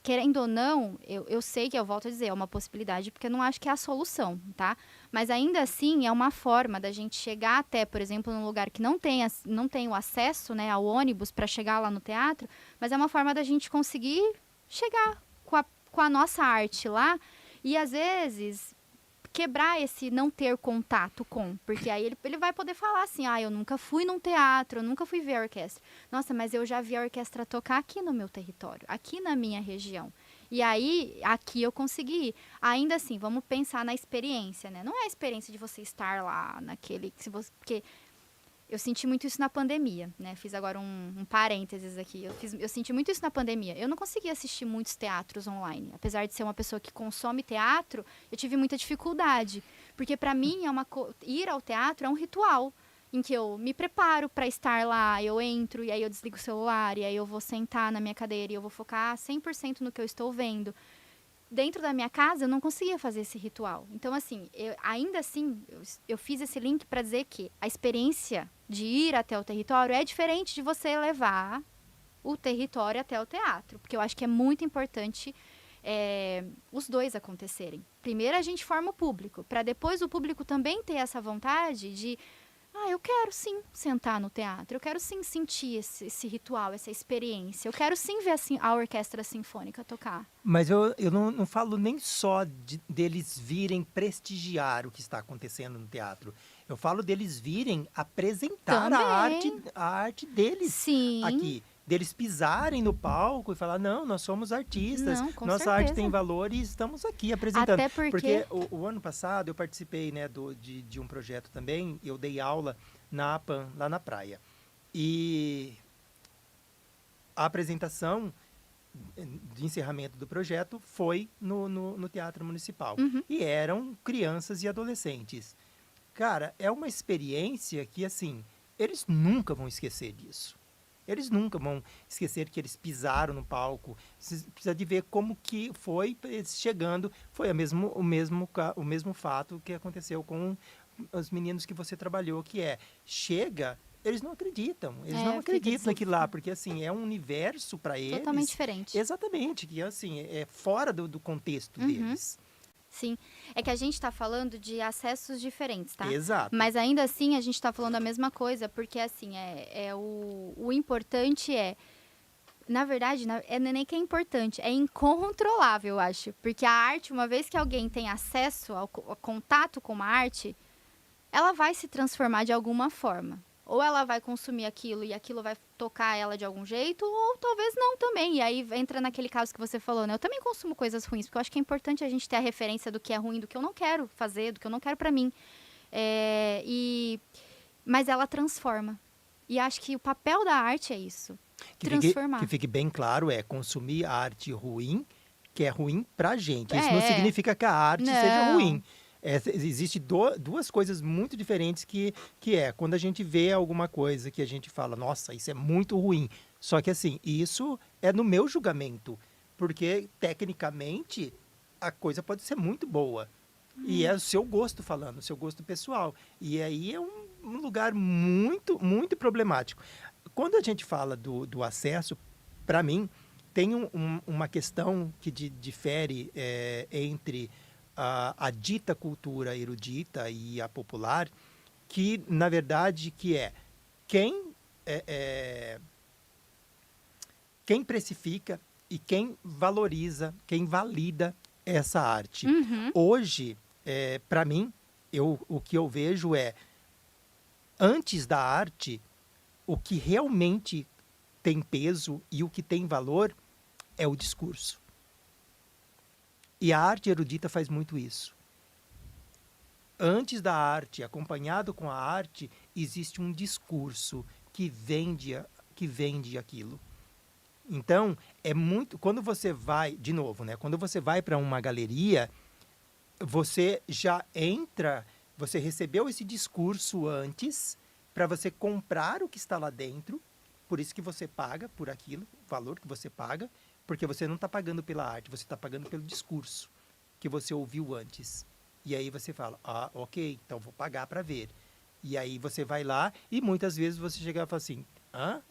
querendo ou não, eu sei que, eu volto a dizer, é uma possibilidade, porque eu não acho que é a solução, tá? Mas ainda assim, é uma forma da gente chegar até, por exemplo, num lugar que não tem o acesso, né, ao ônibus para chegar lá no teatro, mas é uma forma da gente conseguir chegar com a nossa arte lá e, às vezes, quebrar esse não ter contato com, porque aí ele vai poder falar assim, eu nunca fui num teatro, eu nunca fui ver a orquestra. Nossa, mas eu já vi a orquestra tocar aqui no meu território, aqui na minha região. E aí, aqui eu consegui ir. Ainda assim, vamos pensar na experiência, né? Não é a experiência de você estar lá naquele... Porque eu senti muito isso na pandemia, né? Fiz agora um parênteses aqui. Eu senti muito isso na pandemia. Eu não conseguia assistir muitos teatros online. Apesar de ser uma pessoa que consome teatro, eu tive muita dificuldade. Porque, para mim, ir ao teatro é um ritual em que eu me preparo para estar lá, eu entro, e aí eu desligo o celular, e aí eu vou sentar na minha cadeira e eu vou focar 100% no que eu estou vendo. Dentro da minha casa, eu não conseguia fazer esse ritual. Então, assim, ainda assim, eu fiz esse link para dizer que a experiência de ir até o território é diferente de você levar o território até o teatro. Porque eu acho que é muito importante os dois acontecerem. Primeiro, a gente forma o público, para depois o público também ter essa vontade de... eu quero sim sentar no teatro, eu quero sim sentir esse ritual, essa experiência. Eu quero sim ver a orquestra sinfônica tocar. Mas eu não falo nem só deles virem prestigiar o que está acontecendo no teatro. Eu falo deles virem apresentar a arte deles Sim. aqui. Deles pisarem no palco e falar, não, nós somos artistas, nossa certeza. arte tem valor e estamos aqui apresentando. Até porque o ano passado eu participei, né, de um projeto também, eu dei aula na APAM, lá na praia. E a apresentação de encerramento do projeto foi no Teatro Municipal. Uhum. E eram crianças e adolescentes. Cara, é uma experiência que, assim, eles nunca vão esquecer disso. Eles nunca vão esquecer que eles pisaram no palco. Você precisa de ver como que foi eles chegando. Foi o mesmo fato que aconteceu com os meninos que você trabalhou, que chega... Eles não acreditam. Eles não acreditam naquilo lá, porque, assim, é um universo para eles... Totalmente diferente. Exatamente, que, assim, é fora do contexto deles. Sim. É que a gente está falando de acessos diferentes, tá? Exato. Mas, ainda assim, a gente está falando a mesma coisa, porque, assim, o importante na verdade, não é nem que é importante, é incontrolável, eu acho. Porque a arte, uma vez que alguém tem acesso ao contato com uma arte, ela vai se transformar de alguma forma. Ou ela vai consumir aquilo e aquilo vai tocar ela de algum jeito, ou talvez não também. E aí entra naquele caso que você falou, né? Eu também consumo coisas ruins, porque eu acho que é importante a gente ter a referência do que é ruim, do que eu não quero fazer, do que eu não quero pra mim. Mas ela transforma. E acho que o papel da arte é isso. Transformar. Que fique bem claro, consumir arte ruim, que é ruim pra gente. Isso não significa que a arte seja ruim. Existem duas coisas muito diferentes que quando a gente vê alguma coisa que a gente fala, nossa, isso é muito ruim. Só que, assim, isso é no meu julgamento, porque, tecnicamente, a coisa pode ser muito boa. E é o seu gosto falando, o seu gosto pessoal. E aí é um lugar muito, muito problemático. Quando a gente fala do acesso, para mim, tem uma questão que difere entre... A dita cultura erudita e a popular, que, na verdade, quem precifica e quem valoriza, quem valida essa arte. Hoje, para mim, o que eu vejo antes da arte, o que realmente tem peso e o que tem valor é o discurso. E a arte erudita faz muito isso. Antes da arte, acompanhado com a arte, existe um discurso que vende aquilo. Então, quando você vai, de novo, né? Quando você vai para uma galeria, você já entra, você recebeu esse discurso antes para você comprar o que está lá dentro, por isso que você paga por aquilo, o valor que você paga, porque você não está pagando pela arte, você está pagando pelo discurso que você ouviu antes. E aí você fala, ok, então vou pagar para ver. E aí você vai lá e muitas vezes você chega e fala assim,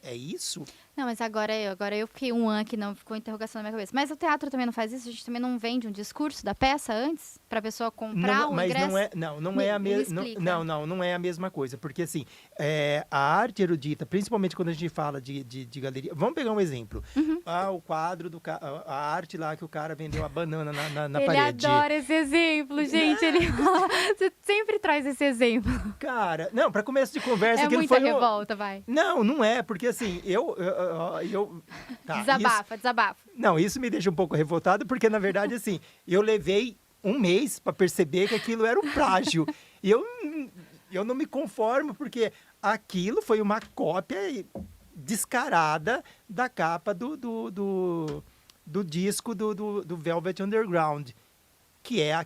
é isso? Não, mas agora eu fiquei que não ficou interrogação na minha cabeça. Mas o teatro também não faz isso? A gente também não vende um discurso da peça antes? Para a pessoa comprar o Mas ingresso? não é a mesma. Não é a mesma coisa. Porque assim, a arte erudita, principalmente quando a gente fala de galeria. Vamos pegar um exemplo. O quadro a arte lá que o cara vendeu a banana na parede. Ele adora esse exemplo, gente. Você sempre traz esse exemplo. Cara, não, para começo de conversa... É muita revolta, vai. Não é, porque assim, Desabafa. Não, isso me deixa um pouco revoltado, porque na verdade, assim, eu levei um mês para perceber que aquilo era um plágio. E eu não me conformo, porque aquilo foi uma cópia descarada da capa do disco do Velvet Underground, que é a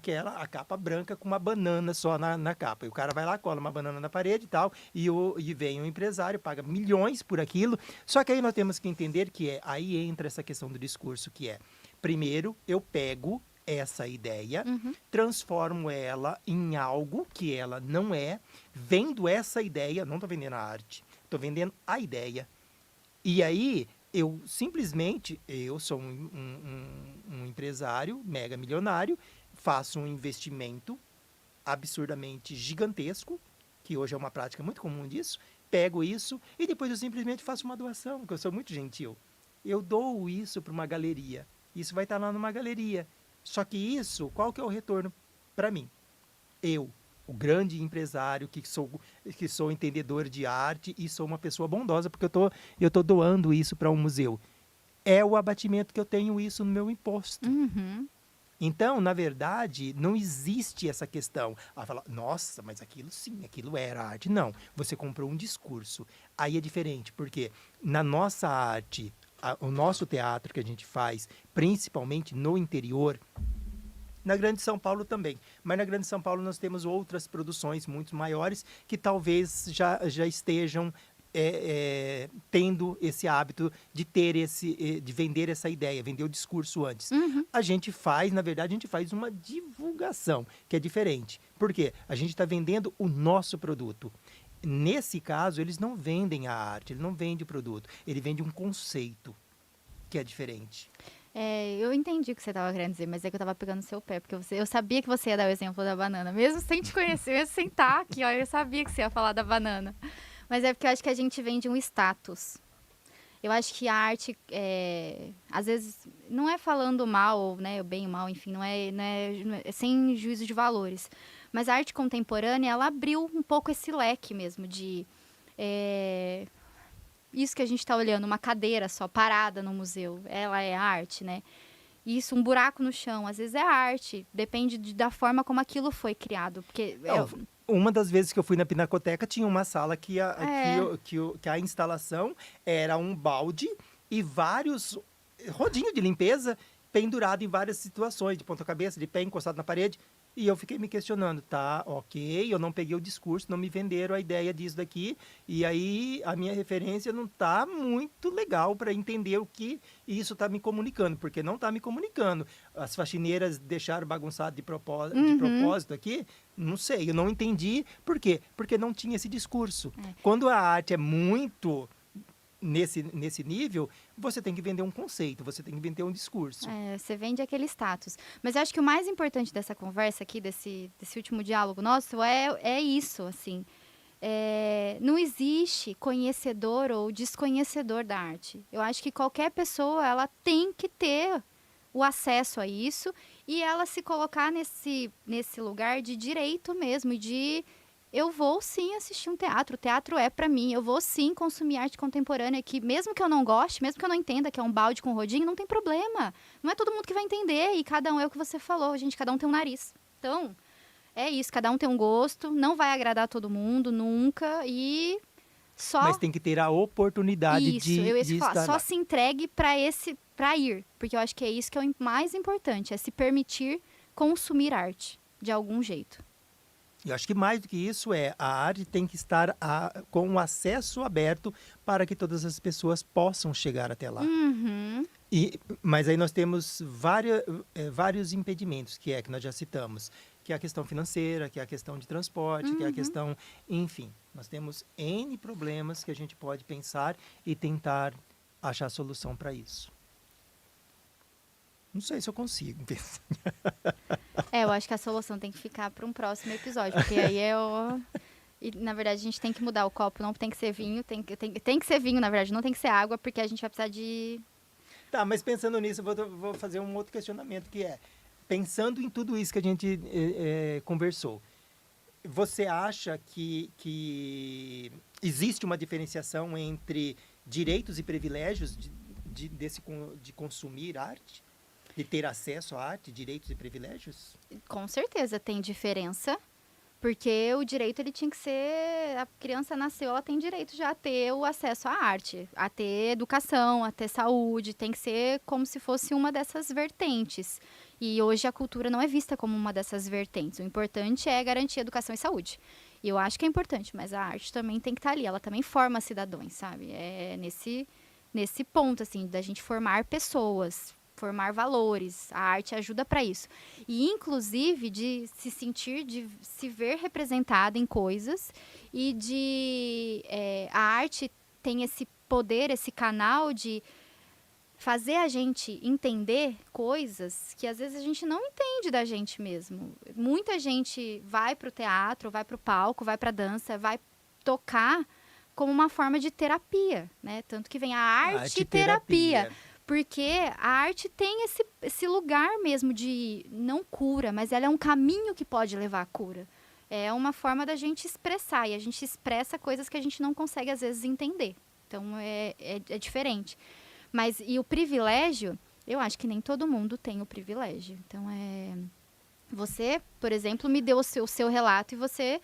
capa branca com uma banana só na capa. E o cara vai lá, cola uma banana na parede e tal, e vem um empresário, paga milhões por aquilo. Só que aí nós temos que entender que aí entra essa questão do discurso, que é, primeiro, eu pego essa ideia, transformo ela em algo que ela não é, vendo essa ideia, não estou vendendo a arte, estou vendendo a ideia. E aí, eu sou um empresário mega milionário, faço um investimento absurdamente gigantesco, que hoje é uma prática muito comum disso, pego isso e depois eu simplesmente faço uma doação, porque eu sou muito gentil. Eu dou isso para uma galeria. Isso vai estar lá numa galeria. Só que isso, qual que é o retorno para mim? Eu, o grande empresário, que sou entendedor de arte e sou uma pessoa bondosa, porque eu tô doando isso para um museu. É o abatimento que eu tenho isso no meu imposto. Então, na verdade, não existe essa questão. Falar, nossa, mas aquilo era arte. Não, você comprou um discurso. Aí é diferente, porque na nossa arte, o nosso teatro que a gente faz, principalmente no interior, na Grande São Paulo também. Mas na Grande São Paulo nós temos outras produções muito maiores que talvez já estejam tendo esse hábito de de vender essa ideia, vender o discurso antes. A gente faz uma divulgação, que é diferente. Por quê? A gente está vendendo o nosso produto. Nesse caso, eles não vendem a arte, ele não vende o produto, ele vende um conceito, que é diferente. Eu entendi o que você estava querendo dizer, mas é que eu estava pegando seu pé, porque eu sabia que você ia dar o exemplo da banana, mesmo sem te conhecer, mesmo sem estar aqui, ó, eu sabia que você ia falar da banana. Mas é porque eu acho que a gente vende um status. Eu acho que a arte, às vezes, não é falando mal, né, o bem e o mal, enfim, não é sem juízo de valores. Mas a arte contemporânea, ela abriu um pouco esse leque mesmo de... isso que a gente está olhando, uma cadeira só parada no museu, ela é arte, né? Isso, um buraco no chão, às vezes é arte. Depende da forma como aquilo foi criado. Porque uma das vezes que eu fui na Pinacoteca, tinha uma sala que a instalação era um balde e vários rodinhos de limpeza pendurado em várias situações, de ponta-cabeça, de pé, encostado na parede. E eu fiquei me questionando, tá, ok, eu não peguei o discurso, não me venderam a ideia disso daqui, e aí a minha referência não tá muito legal para entender o que isso está me comunicando, porque não está me comunicando. As faxineiras deixaram bagunçado de propósito aqui, não sei, eu não entendi. Por quê? Porque não tinha esse discurso. Quando a arte é muito... Nesse nível, você tem que vender um conceito, você tem que vender um discurso. Você vende aquele status. Mas eu acho que o mais importante dessa conversa aqui, desse último diálogo nosso, é isso, assim. Não existe conhecedor ou desconhecedor da arte. Eu acho que qualquer pessoa, ela tem que ter o acesso a isso e ela se colocar nesse lugar de direito mesmo, e de... Eu vou sim assistir um teatro, o teatro é pra mim, eu vou sim consumir arte contemporânea, que mesmo que eu não goste, mesmo que eu não entenda que é um balde com rodinho, não tem problema. Não é todo mundo que vai entender, e cada um é o que você falou, gente, cada um tem um nariz. Então, é isso, cada um tem um gosto, não vai agradar todo mundo, nunca, e só... Mas tem que ter a oportunidade isso, eu ia falar, estar só lá. se entregue pra ir, porque eu acho que é isso que é o mais importante, é se permitir consumir arte, de algum jeito. Eu acho que mais do que isso a arte tem que estar com o acesso aberto para que todas as pessoas possam chegar até lá. Mas aí nós temos vários impedimentos, que nós já citamos. que é a questão financeira, que é a questão de transporte, que é a questão... Enfim, nós temos N problemas que a gente pode pensar e tentar achar solução para isso. Não sei se eu consigo pensar. Eu acho que a solução tem que ficar para um próximo episódio, porque aí E, na verdade, a gente tem que mudar o copo, não tem que ser vinho, tem que ser vinho, na verdade, não tem que ser água, porque a gente vai precisar de... Tá, mas pensando nisso, eu vou fazer um outro questionamento, que é, pensando em tudo isso que a gente conversou, você acha que existe uma diferenciação entre direitos e privilégios de consumir arte? De ter acesso à arte, direitos e privilégios? Com certeza tem diferença, porque o direito ele tinha que ser... A criança nasceu, ela tem direito já a ter o acesso à arte, a ter educação, a ter saúde, tem que ser como se fosse uma dessas vertentes. E hoje a cultura não é vista como uma dessas vertentes. O importante é garantir educação e saúde. E eu acho que é importante, mas a arte também tem que estar ali, ela também forma cidadãos, sabe? É nesse ponto, assim, da gente formar pessoas, formar valores. A arte ajuda para isso. E, inclusive, de se sentir, de se ver representada em coisas e a arte tem esse poder, esse canal de fazer a gente entender coisas que às vezes a gente não entende da gente mesmo. Muita gente vai para o teatro, vai para o palco, vai para a dança, vai tocar como uma forma de terapia, né? Tanto que vem a arte-terapia. Porque a arte tem esse lugar mesmo de não cura, mas ela é um caminho que pode levar à cura. É uma forma da gente expressar, e a gente expressa coisas que a gente não consegue, às vezes, entender. Então, é diferente. Mas, e o privilégio, eu acho que nem todo mundo tem o privilégio. Então, você, por exemplo, me deu o seu relato e você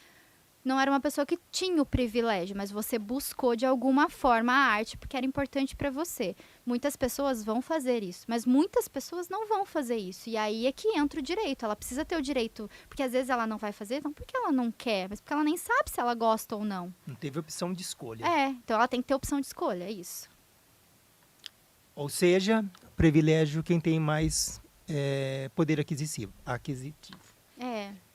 não era uma pessoa que tinha o privilégio, mas você buscou de alguma forma a arte porque era importante para você. Muitas pessoas vão fazer isso, mas muitas pessoas não vão fazer isso. E aí é que entra o direito. Ela precisa ter o direito, porque às vezes ela não vai fazer, não porque ela não quer, mas porque ela nem sabe se ela gosta ou não. Não teve opção de escolha. Então ela tem que ter opção de escolha, é isso. Ou seja, privilégio quem tem mais poder aquisitivo.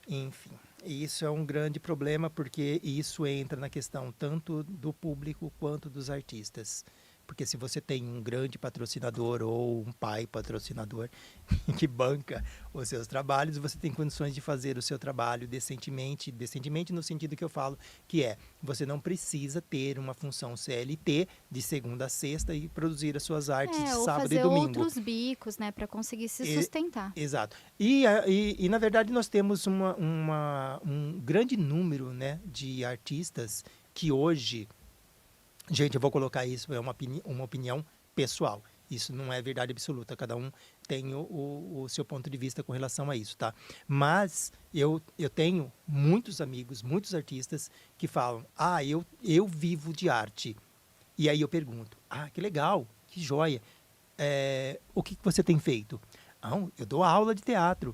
Enfim, isso é um grande problema, porque isso entra na questão tanto do público quanto dos artistas. Porque se você tem um grande patrocinador ou um pai patrocinador que banca os seus trabalhos, você tem condições de fazer o seu trabalho decentemente no sentido que eu falo, que você não precisa ter uma função CLT de segunda a sexta e produzir as suas artes de sábado e domingo. Ou fazer outros bicos, né, para conseguir se sustentar. Exato. E na verdade, nós temos um grande número, né, de artistas que hoje... Gente, eu vou colocar isso, é uma opinião pessoal. Isso não é verdade absoluta, cada um tem o seu ponto de vista com relação a isso, tá? Mas eu tenho muitos amigos, muitos artistas que falam, eu vivo de arte. E aí eu pergunto, que legal, que joia. O que você tem feito? Eu dou aula de teatro.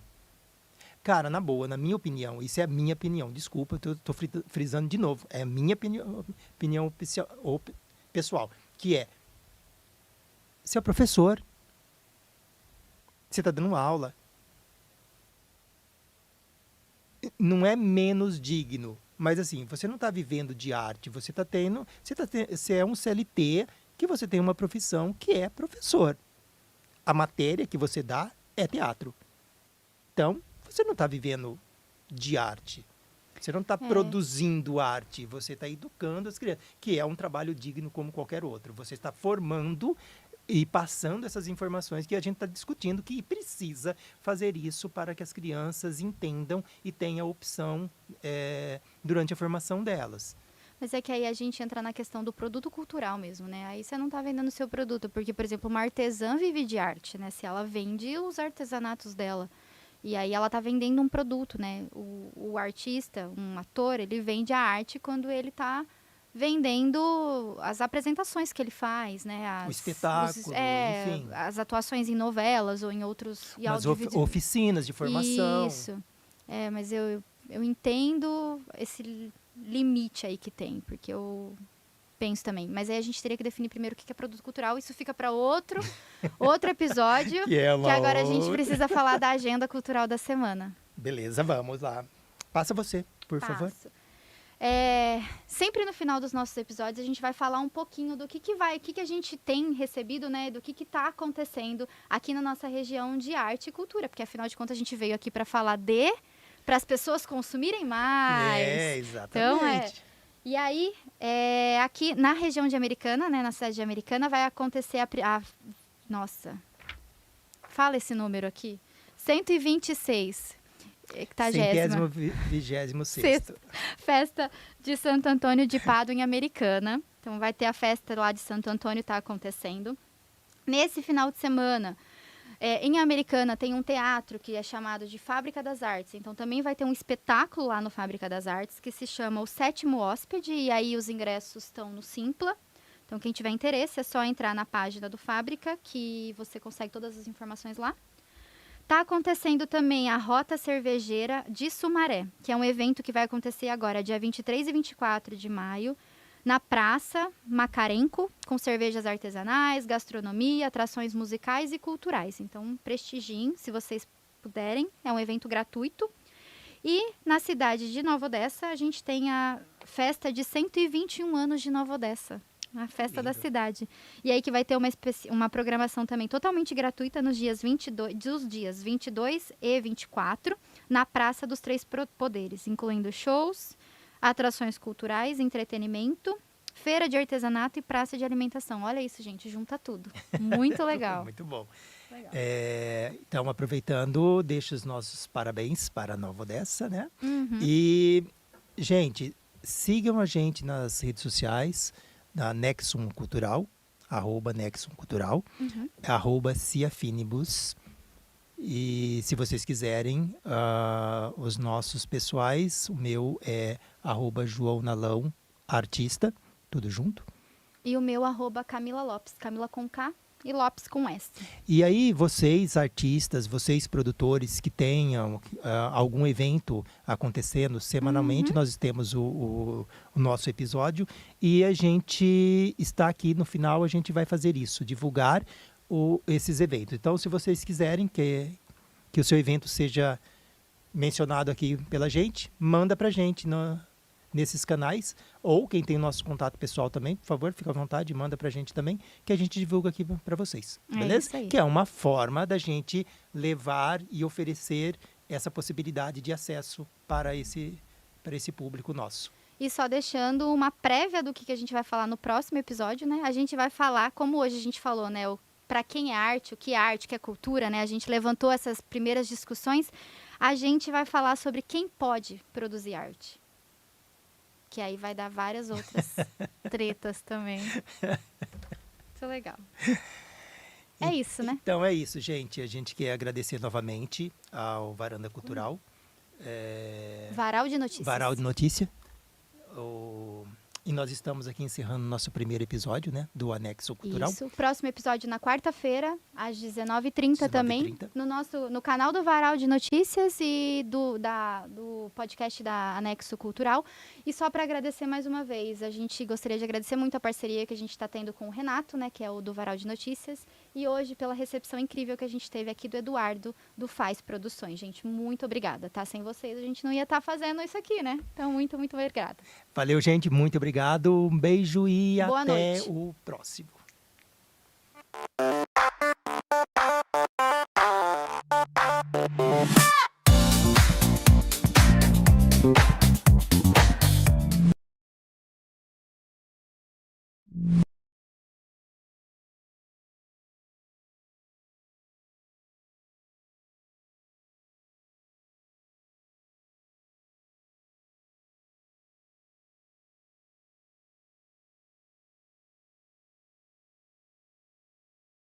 Cara, na boa, na minha opinião, isso é a minha opinião, desculpa, eu estou frisando de novo, é a minha opinião pessoal, que você é professor, você está dando aula, não é menos digno, mas assim, você não está vivendo de arte, você é um CLT, que você tem uma profissão que é professor. A matéria que você dá é teatro. Então, você não está vivendo de arte. Você não está produzindo arte. Você está educando as crianças, que é um trabalho digno como qualquer outro. Você está formando e passando essas informações que a gente está discutindo, que precisa fazer isso para que as crianças entendam e tenham a opção durante a formação delas. Mas é que aí a gente entra na questão do produto cultural mesmo, né? Aí você não está vendendo o seu produto, porque, por exemplo, uma artesã vive de arte, né? Se ela vende os artesanatos dela. E aí ela está vendendo um produto, né? O artista, um ator, ele vende a arte quando ele está vendendo as apresentações que ele faz, né? O espetáculo, enfim. As atuações em novelas ou em outros... As oficinas de formação. Isso. Mas eu entendo esse limite aí que tem, porque eu penso também. Mas aí a gente teria que definir primeiro o que é produto cultural. Isso fica para outro episódio. que agora a gente precisa falar da agenda cultural da semana. Beleza, vamos lá. Passa você, por favor. Passo. Sempre no final dos nossos episódios a gente vai falar um pouquinho do que a gente tem recebido, né? Do que está acontecendo aqui na nossa região de arte e cultura. Porque afinal de contas a gente veio aqui para falar para as pessoas consumirem mais. Exatamente. Então, e aí, aqui na região de Americana, né? Na cidade de Americana, vai acontecer nossa, fala esse número aqui. 126. 126º. Festa de Santo Antônio de Pádua em Americana. Então vai ter a festa lá de Santo Antônio, está acontecendo. Nesse final de semana, em Americana tem um teatro que é chamado de Fábrica das Artes. Então também vai ter um espetáculo lá no Fábrica das Artes que se chama O Sétimo Hóspede. E aí os ingressos estão no Simpla. Então quem tiver interesse é só entrar na página do Fábrica que você consegue todas as informações lá. Está acontecendo também a Rota Cervejeira de Sumaré, que é um evento que vai acontecer agora, dia 23 e 24 de maio, na Praça Macarenco, com cervejas artesanais, gastronomia, atrações musicais e culturais. Então, prestigiem, se vocês puderem. É um evento gratuito. E na cidade de Nova Odessa, a gente tem a festa de 121 anos de Nova Odessa. A festa da cidade. E aí que vai ter uma programação também totalmente gratuita nos dias 22 e 24, na Praça dos Três Poderes, incluindo shows, atrações culturais, entretenimento, feira de artesanato e praça de alimentação. Olha isso, gente, junta tudo. Muito legal. Muito bom. Então, aproveitando, deixo os nossos parabéns para a Nova Odessa, né? Uhum. E, gente, sigam a gente nas redes sociais, da Nexum Cultural, @Nexum Cultural, @Ciafinibus. E se vocês quiserem, os nossos pessoais, o meu é @João Nalão Artista, tudo junto. E o meu @Camila Lopes, Camila com K e Lopes com S. E aí, vocês artistas, vocês produtores que tenham algum evento acontecendo, semanalmente nós temos o nosso episódio e a gente está aqui no final, a gente vai fazer isso, divulgar esses eventos. Então, se vocês quiserem que o seu evento seja mencionado aqui pela gente, manda pra gente nesses canais, ou quem tem o nosso contato pessoal também, por favor, fica à vontade, manda pra gente também, que a gente divulga aqui para vocês, beleza? Isso aí. Que é uma forma da gente levar e oferecer essa possibilidade de acesso para esse público nosso. E só deixando uma prévia do que a gente vai falar no próximo episódio, né? A gente vai falar, como hoje a gente falou, né? Para quem é arte, o que é cultura, né? A gente levantou essas primeiras discussões. A gente vai falar sobre quem pode produzir arte. Que aí vai dar várias outras tretas também. Muito legal. É isso, né? Então é isso, gente. A gente quer agradecer novamente ao Varanda Cultural. Varal de Notícias. Varal de Notícia. E nós estamos aqui encerrando nosso primeiro episódio, né, do Anexo Cultural. Isso. Próximo episódio na quarta-feira, às 19h30 também, no canal do Varal de Notícias e do podcast da Anexo Cultural. E só para agradecer mais uma vez, a gente gostaria de agradecer muito a parceria que a gente está tendo com o Renato, né, que é o do Varal de Notícias, e hoje pela recepção incrível que a gente teve aqui do Eduardo, do Faz Produções. Gente, muito obrigada, tá? Sem vocês a gente não ia estar fazendo isso aqui, né? Então, muito, muito obrigada. Valeu, gente. Muito obrigado. Um beijo e Boa até noite. o próximo.